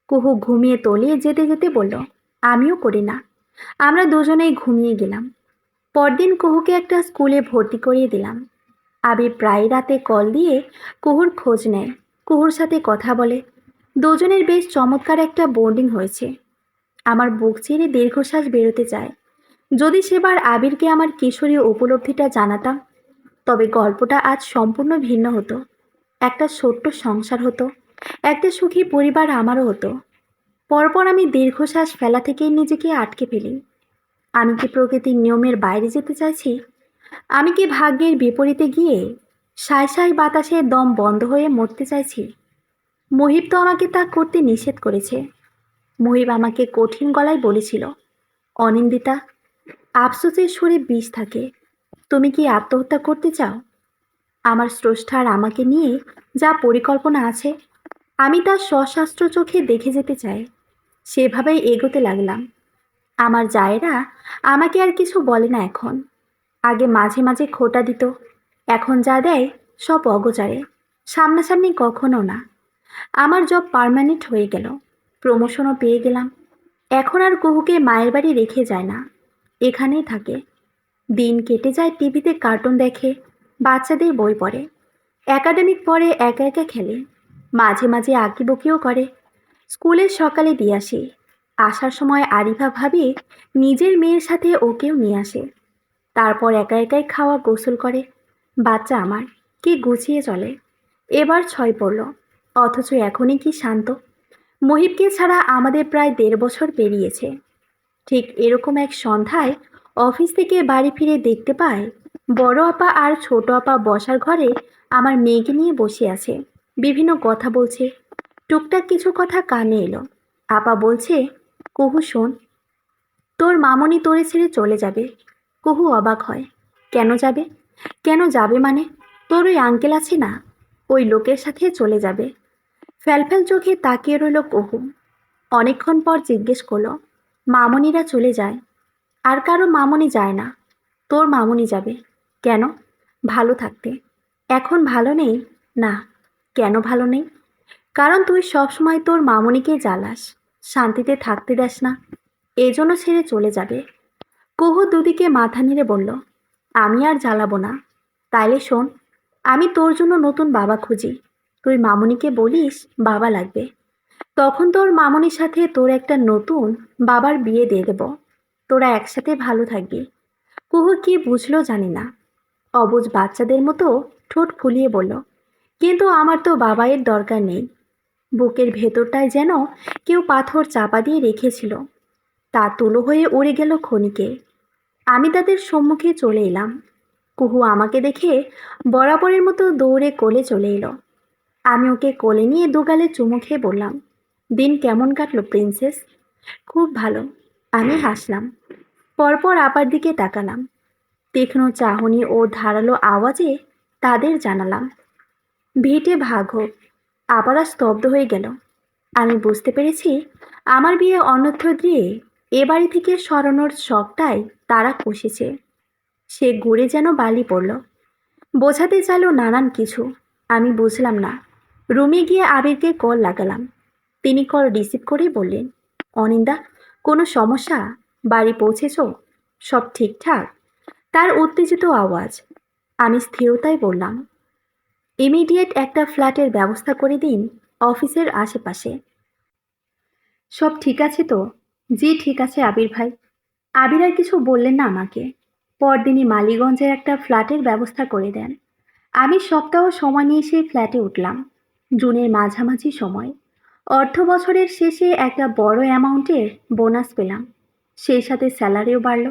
কুহু ঘুমিয়ে তলিয়ে যেতে যেতে বলল, আমিও করি না। আমরা দুজনেই ঘুমিয়ে গেলাম। পরদিন কুহুকে একটা স্কুলে ভর্তি করিয়ে দিলাম। আবির প্রায় রাতে কল দিয়ে কুহুর খোঁজ নেয়, কুহুর সাথে কথা বলে। দুজনের বেশ চমৎকার একটা বন্ডিং হয়েছে। আমার বুক চিরে দীর্ঘশ্বাস বেরোতে চায়। যদি সেবার আবিরকে আমার কিশোরী উপলব্ধিটা জানাতাম, তবে গল্পটা আজ সম্পূর্ণ ভিন্ন হতো। একটা ছোট্ট সংসার হতো, একটা সুখী পরিবার আমারও হতো। পরপর আমি দীর্ঘশ্বাস ফেলা থেকেই নিজেকে আটকে ফেলি। আমি কি প্রকৃতির নিয়মের বাইরে যেতে চাইছি? আমি কি ভাগ্যের বিপরীতে গিয়ে সায় সায় বাতাসে দম বন্ধ হয়ে মরতে চাইছি? মুহিব তো আমাকে তা করতে নিষেধ করেছে। মুহিব আমাকে কঠিন গলায় বলেছিল, অনিন্দিতা, আফসোসের সুরে বিষ থাকে। তুমি কি আত্মহত্যা করতে চাও? আমার স্রষ্টার আমাকে নিয়ে যা পরিকল্পনা আছে, আমি তা সশাস্ত্র চোখে দেখে যেতে চাই। সেভাবেই এগোতে লাগলাম। আমার জায়েরা আমাকে আর কিছু বলে না এখন। আগে মাঝে মাঝে খোঁটা দিত, এখন যা দেয় সব অগোচারে, সামনাসামনি কখনো না। আমার জব পার্মানেন্ট হয়ে গেল, প্রমোশনও পেয়ে গেলাম। এখন আর কুহুকে মায়ের বাড়ি রেখে যায় না, এখানেই থাকে। দিন কেটে যায় টিভিতে কার্টুন দেখে, বাচ্চাদের বই পড়ে, একাডেমিক পড়ে, একা একা খেলে, মাঝে মাঝে আঁকিবুকিও করে। স্কুলের সকালে দিয়ে আসি। আসার সময় আরিফা ভাবি নিজের মেয়ের সাথে ওকেও নিয়ে আসে। তারপর একা একাই খাওয়া গোসল করে। বাচ্চা আমার কি গুছিয়ে চলে। এবার 6 পড়ল, অথচ এখনই কি শান্ত। মহিবকে ছাড়া আমাদের প্রায় 1.5 বছর পেরিয়েছে। ঠিক এরকম এক সন্ধ্যায় অফিস থেকে বাড়ি ফিরে দেখতে পাই বড় আপা আর ছোট আপা বসার ঘরে আমার মেয়েকে নিয়ে বসে আছে, বিভিন্ন কথা বলছে। টুকটাক কিছু কথা কানে এলো। আপা বলছে, কুহু শোন, তোর মামনি তোরে ছেড়ে চলে যাবে। কুহু অবাক হয়, কেন যাবে? কেন যাবে মানে? তোর ওই আঙ্কেল আছে না, ওই লোকের সাথে চলে যাবে। ফ্যালফ্যাল চোখে তাকিয়ে রইল কুহু। অনেকক্ষণ পর জিজ্ঞেস করলো, মামুনিরা চলে যায়? আর কারো মামুনি যায় না, তোর মামুনি যাবে। কেন? ভালো থাকতে। এখন ভালো নেই? না। কেন ভালো নেই? কারণ তুই সবসময় তোর মামুনিকে জ্বালাস, শান্তিতে থাকতে দেস না, এই জন্য ছেড়ে চলে যাবে। কুহু দুদিকে মাথা নেড়ে বলল, আমি আর জ্বালাবো না। তাইলে শোন, আমি তোর জন্য নতুন বাবা খুঁজি। তুই মামুনিকে বলিস বাবা লাগবে। তখন তোর মামুনির সাথে তোর একটা নতুন বাবার বিয়ে দিয়ে দেব। তোরা একসাথে ভালো থাকবি। কুহু কি বুঝলো জানি না, অবুঝ বাচ্চাদের মতো ঠোঁট ফুলিয়ে বলল, কিন্তু আমার তো বাবাইয়ের দরকার নেই। বুকের ভেতরটায় যেন কেউ পাথর চাপা দিয়ে রেখেছিল, তা তুলো হয়ে উড়ে গেল ক্ষণিকে। আমি তাদের সম্মুখে চলে এলাম। কুহু আমাকে দেখে বরাবরের মতো দৌড়ে কোলে চলে এলো। আমি ওকে কোলে নিয়ে দুগালে চুমু খেয়ে বললাম, দিন কেমন কাটলো প্রিন্সেস? খুব ভালো। আমি হাসলাম। পরপর আপার দিকে তাকালাম। তীক্ষ্ণ চাহনি ও ধারালো আওয়াজে তাদের জানালাম, ভিটে ভাগ হোক। আপারা স্তব্ধ হয়ে গেল। আমি বুঝতে পেরেছি আমার বিয়ে অন্যত্র দিয়ে এ বাড়ি থেকে সরানোর শখটাই তারা কষেছে। সে ঘুরে যেন বালি পড়ল। বোঝাতে চাইল নানান কিছু, আমি বুঝলাম না। রুমে গিয়ে আবিরকে কল লাগালাম। তিনি কল রিসিভ করে বললেন, অনিন্দা, কোনো সমস্যা? বাড়ি পৌঁছেছ? সব ঠিকঠাক? তার উত্তেজিত আওয়াজ। আমি স্থিরতায় বললাম, ইমিডিয়েট একটা ফ্ল্যাটের ব্যবস্থা করে দিন অফিসের আশেপাশে। সব ঠিক আছে তো? জি ঠিক আছে আবির ভাই। আবির আর কিছু বললেন না আমাকে। পরদিনই মালিগঞ্জে একটা ফ্ল্যাটের ব্যবস্থা করে দেন। আমি সপ্তাহ সময় নিয়ে সেই ফ্ল্যাটে উঠলাম। জুনের মাঝামাঝি সময়। অর্থ বছরের শেষে একটা বড় অ্যামাউন্টের বোনাস পেলাম। সেই সাথে স্যালারিও বাড়ল।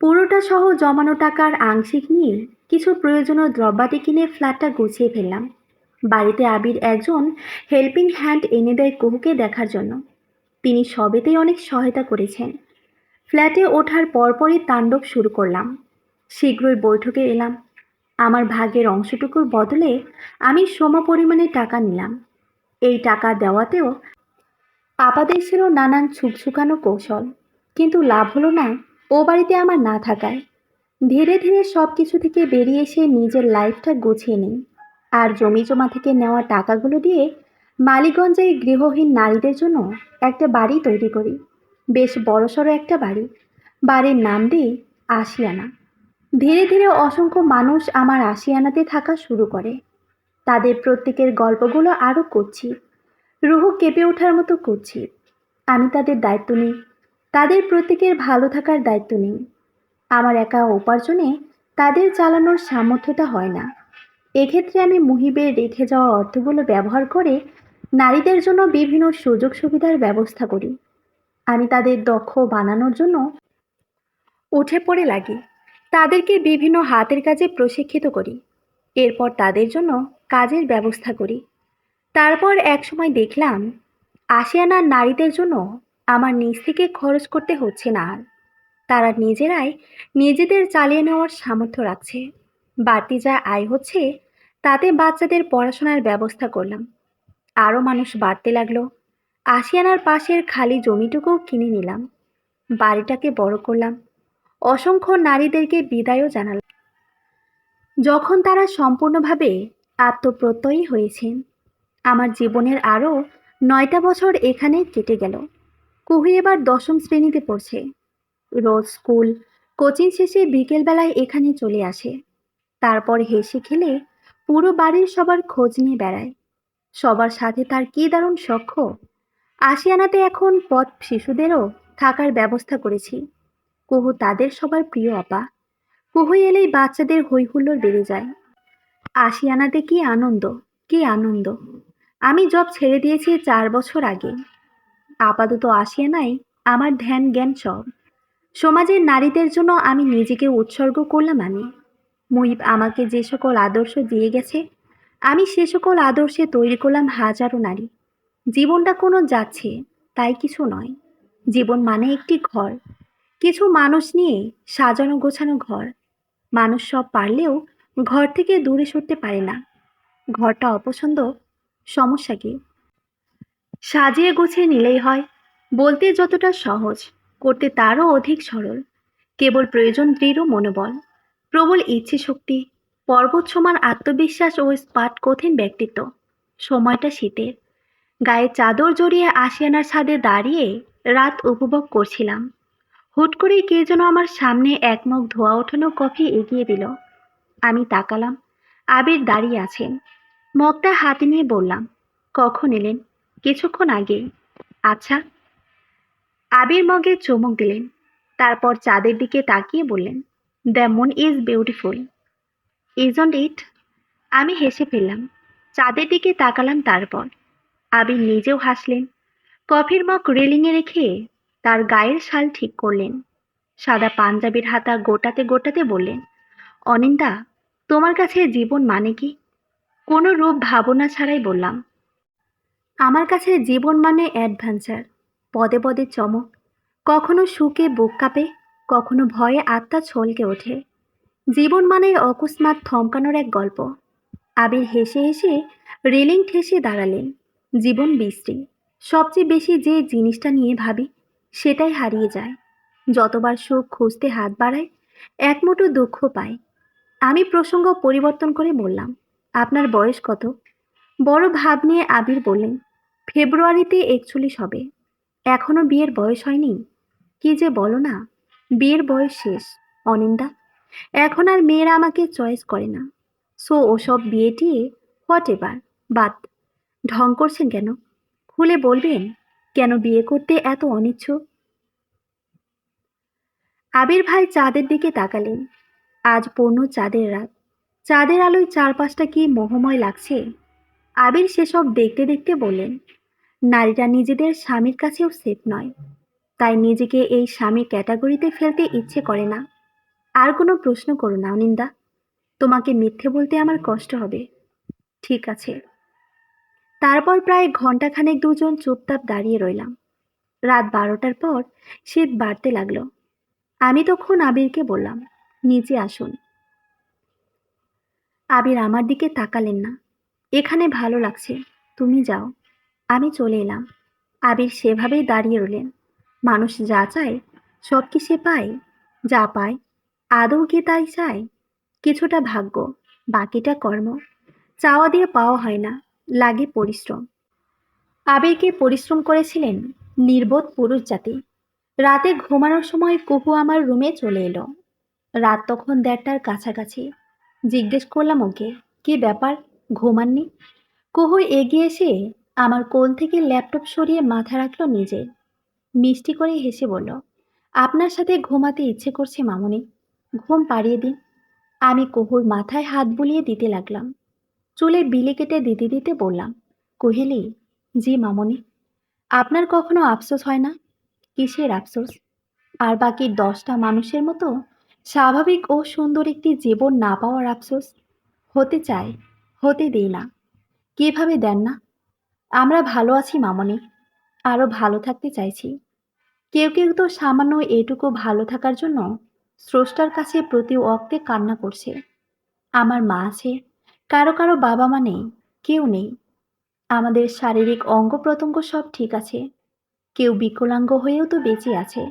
পুরোটা সহ জমানো টাকার আংশিক নিয়ে কিছু প্রয়োজনীয় দ্রব্যাদি কিনে ফ্ল্যাটটা গুছিয়ে ফেললাম। বাড়িতে আবির একজন হেল্পিং হ্যান্ড এনে দেয় কুহুকে দেখার জন্য। তিনি সবেতেই অনেক সহায়তা করেছেন। ফ্ল্যাটে ওঠার পরপরই তাণ্ডব শুরু করলাম। শীঘ্রই বৈঠকে এলাম। আমার ভাগের অংশটুকুর বদলে আমি সমপরিমাণে টাকা নিলাম। এই টাকা দেওয়াতেও আপাদের ছিল নানান ছুকছুকানো কৌশল, কিন্তু লাভ হলো না ও বাড়িতে আমার না থাকায়। ধীরে ধীরে সব কিছু থেকে বেরিয়ে এসে নিজের লাইফটা গুছিয়ে নিই। আর জমি জমা থেকে নেওয়া টাকাগুলো দিয়ে মালিগঞ্জে গৃহহীন নারীদের জন্য একটা বাড়ি তৈরি করি। বেশ বড়সড় একটা বাড়ি। বাড়ির নাম দিই আশিয়ানা। ধীরে ধীরে অসংখ্য মানুষ আমার আশিয়ানাতে থাকা শুরু করে। তাদের প্রত্যেকের গল্পগুলো আরও করছি, রুহ কেঁপে ওঠার মতো করছি। আমি তাদের দায়িত্ব নিই, তাদের প্রত্যেকের ভালো থাকার দায়িত্ব নিই। আমার একা উপার্জনে তাদের চালানোর সামর্থ্যটা হয় না। এক্ষেত্রে আমি মুহিবের রেখে যাওয়া অর্থগুলো ব্যবহার করে নারীদের জন্য বিভিন্ন সুযোগ সুবিধার ব্যবস্থা করি। আমি তাদের দক্ষ বানানোর জন্য উঠে পড়ে লাগি। তাদেরকে বিভিন্ন হাতের কাজে প্রশিক্ষিত করি। এরপর তাদের জন্য কাজের ব্যবস্থা করি। তারপর একসময় দেখলাম আশিয়ানার নারীদের জন্য আমার নিজ থেকে খরচ করতে হচ্ছে না আর। তারা নিজেরাই নিজেদের চালিয়ে নেওয়ার সামর্থ্য রাখছে। বাড়তি যা আয় হচ্ছে তাতে বাচ্চাদের পড়াশোনার ব্যবস্থা করলাম। আরও মানুষ বাড়তে লাগলো। আশিয়ানার পাশের খালি জমিটুকুও কিনে নিলাম। বাড়িটাকে বড় করলাম। অসংখ্য নারীদেরকে বিদায়ও জানালাম যখন তারা সম্পূর্ণভাবে আত্মপ্রত্যয়ী হয়েছেন। আমার জীবনের আরও 9টা বছর এখানে কেটে গেল। কুহু এবার 10ম শ্রেণীতে পড়ছে। রোজ স্কুল কোচিং শেষে বিকেলবেলায় এখানে চলে আসে। তারপর হেসে খেলে পুরো বাড়ির সবার খোঁজ নিয়ে বেড়ায়। সবার সাথে তার কি দারুণ সখ্য। আশিয়ানাতে এখন পথ শিশুদেরও থাকার ব্যবস্থা করেছি। কুহু তাদের সবার প্রিয় আপা। কুহু এলেই বাচ্চাদের হইহুল্লোড় বেড়ে যায়। আশিয়ানাতে কি আনন্দ, কি আনন্দ! আমি জব ছেড়ে দিয়েছি 4 বছর আগে। আপাতত আশিয়ানাই আমার ধ্যান জ্ঞান সব। সমাজের নারীদের জন্য আমি নিজেকে উৎসর্গ করলাম। মুহিব আমাকে যে সকল আদর্শ দিয়ে গেছে, আমি সে সকল আদর্শে তৈরি করলাম হাজারো নারী। জীবনটা কোনো যাচ্ছে তাই কিছু নয়। জীবন মানে একটি ঘর, কিছু মানুষ নিয়ে সাজানো গোছানো ঘর। মানুষ সব পারলেও ঘর থেকে দূরে সরতে পারে না। ঘরটা অপছন্দ, সমস্যা কি? সাজিয়ে গুছিয়ে নিলেই হয়। বলতে যতটা সহজ, করতে তারও অধিক সরল। কেবল প্রয়োজন দৃঢ় মনোবল, প্রবল ইচ্ছে শক্তি, পর্বত সমান আত্মবিশ্বাস ও স্পাট কঠিন ব্যক্তিত্ব। সময়টা শীতের, গায়ে চাদর জড়িয়ে আশিয়ানার ছাদে দাঁড়িয়ে রাত উপভোগ করছিলাম। হুট করেই কে যেন আমার সামনে এক মগ ধোয়া ওঠানো কফি এগিয়ে দিল। আমি তাকালাম, আবির দাঁড়িয়ে আছেন। মগটা হাতে নিয়ে বললাম, কখন এলেন? কিছুক্ষণ আগে। আচ্ছা। আবির মগে চুমুক দিলেন, তারপর চাঁদের দিকে তাকিয়ে বললেন, the moon is beautiful, isn't it? আমি হেসে ফেললাম, চাঁদের দিকে তাকালাম। তারপর আবির নিজেও হাসলেন। কফির মগ রেলিংয়ে রেখে তার গায়ের শাল ঠিক করলেন। সাদা পাঞ্জাবির হাতা গোটাতে গোটাতে বললেন, অনিন্দা, তোমার কাছে জীবন মানে কি? কোনো রূপ ভাবনা ছাড়াই বললাম, আমার কাছে জীবন মানে অ্যাডভেঞ্চার, পদে পদে চমক, কখনো সুখে বুক কাঁপে, কখনো ভয়ে আত্মা ছলকে ওঠে। জীবন মানে অকস্মাৎ থমকানোর এক গল্প। আবির হেসে হেসে রেলিং ঠেসে দাঁড়ালেন। জীবন বিশ্রী, সবচেয়ে বেশি যে জিনিসটা নিয়ে ভাবি সেটাই হারিয়ে যায়। যতবার সুখ খুঁজতে হাত বাড়ায়, এক মুঠো দুঃখ পায়। আমি প্রসঙ্গ পরিবর্তন করে বললাম, আপনার বয়স কত? বড় ভাব নিয়ে আবির বললেন, ফেব্রুয়ারিতে 41 হবে। এখনো বিয়ের বয়স হয়নি? কি যে বলো না, বিয়ের বয়স শেষ অনিন্দা। এখন আর মেয়েরা আমাকে চয়েস করে না। সো ওসব বিয়ে টিয়ে হোয়াট এভার, বাদ। ঢং করছেন কেন? খুলে বলবেন, কেন বিয়ে করতে এত অনিচ্ছুক? আবির ভাই চাঁদের দিকে তাকালেন। আজ পূর্ণ চাঁদের রাত, চাঁদের আলোয় চারপাশটা কি মোহময় লাগছে। আবির সেসব দেখতে দেখতে বললেন, নারীরা নিজেদের স্বামীর কাছেও সেফ নয়, তাই নিজেকে এই স্বামী ক্যাটাগরিতে ফেলতে ইচ্ছে করে না। আর কোনো প্রশ্ন করো না অনিন্দা, তোমাকে মিথ্যে বলতে আমার কষ্ট হবে। ঠিক আছে। তারপর প্রায় ঘন্টাখানেক দুজন চুপচাপ দাঁড়িয়ে রইলাম। রাত 12টার পর শীত বাড়তে লাগলো। আমি তখন আবিরকে বললাম, নিচে আসুন। আবির আমার দিকে তাকালেন না। এখানে ভালো লাগছে, তুমি যাও। আমি চলে এলাম। আবির সেভাবেই দাঁড়িয়ে রইলেন। মানুষ যা চায় সব কি সে পায়? যা পায় আদৌ কি তাই চায়? কিছুটা ভাগ্য, বাকিটা কর্ম। চাওয়া দিয়ে পাওয়া হয় না, লাগে পরিশ্রম। আবেগে পরিশ্রম করেছিলেন নির্বোধ পুরুষ জাতি। রাতে ঘুমানোর সময় কুহু আমার রুমে চলে এলো। রাত তখন 1:30টার কাছাকাছি। জিজ্ঞেস করলাম ওকে, কি ব্যাপার, ঘুমাননি? কুহু এগিয়ে এসে আমার কোল থেকে ল্যাপটপ সরিয়ে মাথা রাখলো নিজে। মিষ্টি করে হেসে বলল, আপনার সাথে ঘুমাতে ইচ্ছে করছে মামুনি, ঘুম পাড়িয়ে দিন। আমি কুহুর মাথায় হাত বুলিয়ে দিতে লাগলাম। চুলে বিলি কেটে দিতে দিতে বললাম, কুহেলি, জি মামুনি। আপনার কখনো আফসোস হয় না? কিসের আফসোস? আর বাকি 10টা মানুষের মতো স্বাভাবিক ও সুন্দর একটি জীবন না পাওয়ার আফসোস? হতে চাই, হতে দিই না। কিভাবে দেন না? আমরা ভালো আছি মামনি, আরো ভালো থাকতে চাইছি। কেউ কেউ তো সামান্য এটুকু ভালো থাকার জন্য স্রষ্টার কাছে প্রতি অক্তে কান্না করছে। আমার মা আছে, কারো কারো বাবা মা নেই, কেউ নেই। আমাদের শারীরিক অঙ্গ প্রত্যঙ্গ সব ঠিক আছে, কেউ বিকলাঙ্গ হয়েও তো বেঁচে আছে।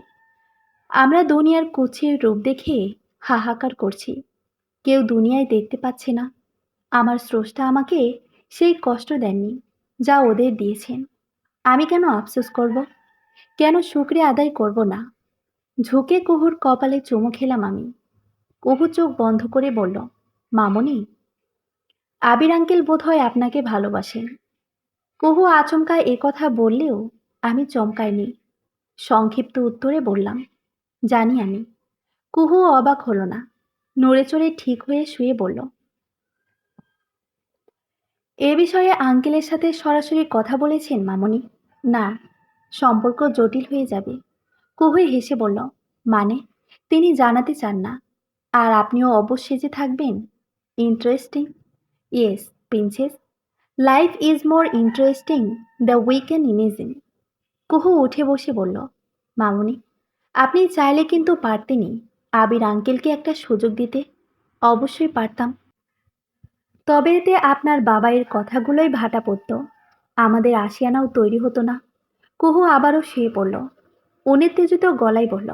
আমরা দুনিয়ার কুৎসিত রূপ দেখে হাহাকার করছি, কেউ দুনিয়ায় দেখতে পাচ্ছে না আমার স্রষ্টা আমাকে সেই কষ্ট দেননি যা ওদের দিয়েছেন। আমি কেন আফসোস করব? কেন শুকরিয়া আদায় করব না? ঝুঁকে কুহুর কপালে চুমু খেলাম আমি। কুহু চোখ বন্ধ করে বলল, মামনি, আবির আঙ্কেল বোধহয় আপনাকে ভালোবাসেন। কুহু আচমকা এ কথা বললেও আমি চমকাইনি। সংক্ষিপ্ত উত্তরে বললাম, জানি আমি। কুহু অবাক হলো না, নড়ে চড়ে ঠিক হয়ে শুয়ে বলল, এ বিষয়ে আঙ্কেলের সাথে সরাসরি কথা বলেছেন মামনি? না, সম্পর্ক জটিল হয়ে যাবে। কুহু হেসে বলল, মানে? তিনি জানাতে চান না। আর আপনিও অবশ্যই যে থাকবেন। Interesting. Yes, princess. Life is more interesting the we can imagine. কুহু উঠে বসে বলল, মামনি, আপনি চাইলে কিন্তু পারতেনই আবির আঙ্কেলকে একটা সুযোগ দিতে। অবশ্যই পারতাম, তবে এতে আপনার বাবাইয়ের কথাগুলোই ভাটা পড়ত। আমাদের আশিয়ানাও তৈরি হতো না। কুহু আবারও শুয়ে পড়ল। উত্তেজিত গলায় বলল,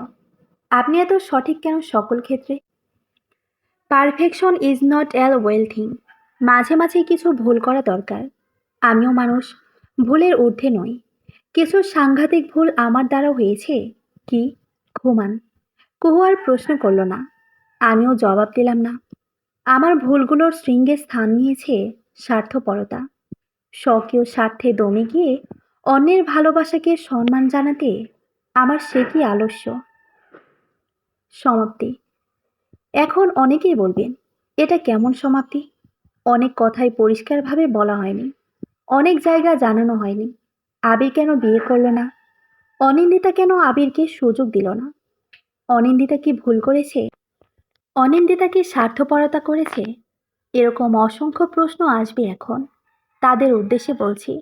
আপনি এত সঠিক কেন সকল ক্ষেত্রে? Perfection is not L well thing. মাঝে মাঝে কিছু ভুল করা দরকার। আমিও মানুষ, ভুলের ঊর্ধ্বে নই। কিছু সাংঘাতিক ভুল আমার দ্বারা হয়েছে। কি? ঘুমান। কুহু আর প্রশ্ন করল না। আমিও জবাব দিলাম না। আমার ভুলগুলোর শৃঙ্গে স্থান নিয়েছে স্বার্থপরতা। স্বকীয় স্বার্থে দমে গিয়ে অন্যের ভালোবাসাকে সম্মান জানাতে আমার সে কি আলস্য। সমাপ্তি। এখন অনেকেই বলবেন, এটা কেমন সমাপ্তি? অনেক কথাই পরিষ্কারভাবে বলা হয়নি, অনেক জায়গা জানানো হয়নি। আবির কেন বিয়ে করলো না? অনিন্দিতা কেন আবিরকে সুযোগ দিল না? অনিন্দিতা কি ভুল করেছে? অনিন্দিতা কি স্বার্থপরতা করেছে? এরকম অসংখ্য প্রশ্ন আসবে এখন। তাদের উদ্দেশ্যে বলছি,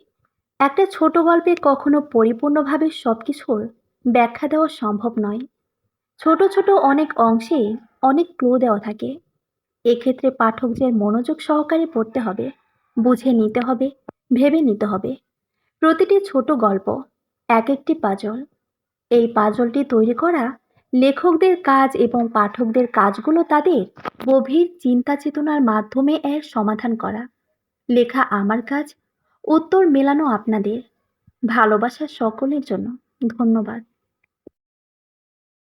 একটা ছোট গল্পে কখনো পরিপূর্ণভাবে সবকিছুর ব্যাখ্যা দেওয়া সম্ভব নয়। ছোট ছোট অনেক অংশে অনেক ক্লু দেওয়া থাকে। এক্ষেত্রে পাঠকদের মনোযোগ সহকারে পড়তে হবে, বুঝে নিতে হবে, ভেবে নিতে হবে। প্রতিটি ছোট গল্প এক একটি পাজল। এই পাজলটি তৈরি করা লেখকদের কাজ এবং পাঠকদের কাজগুলো তাদের গভীর চিন্তা চেতনার মাধ্যমে এর সমাধান করা। লেখা আমার কাজ, উত্তর মেলানো আপনাদের। ভালোবাসা সকলের জন্য। ধন্যবাদ।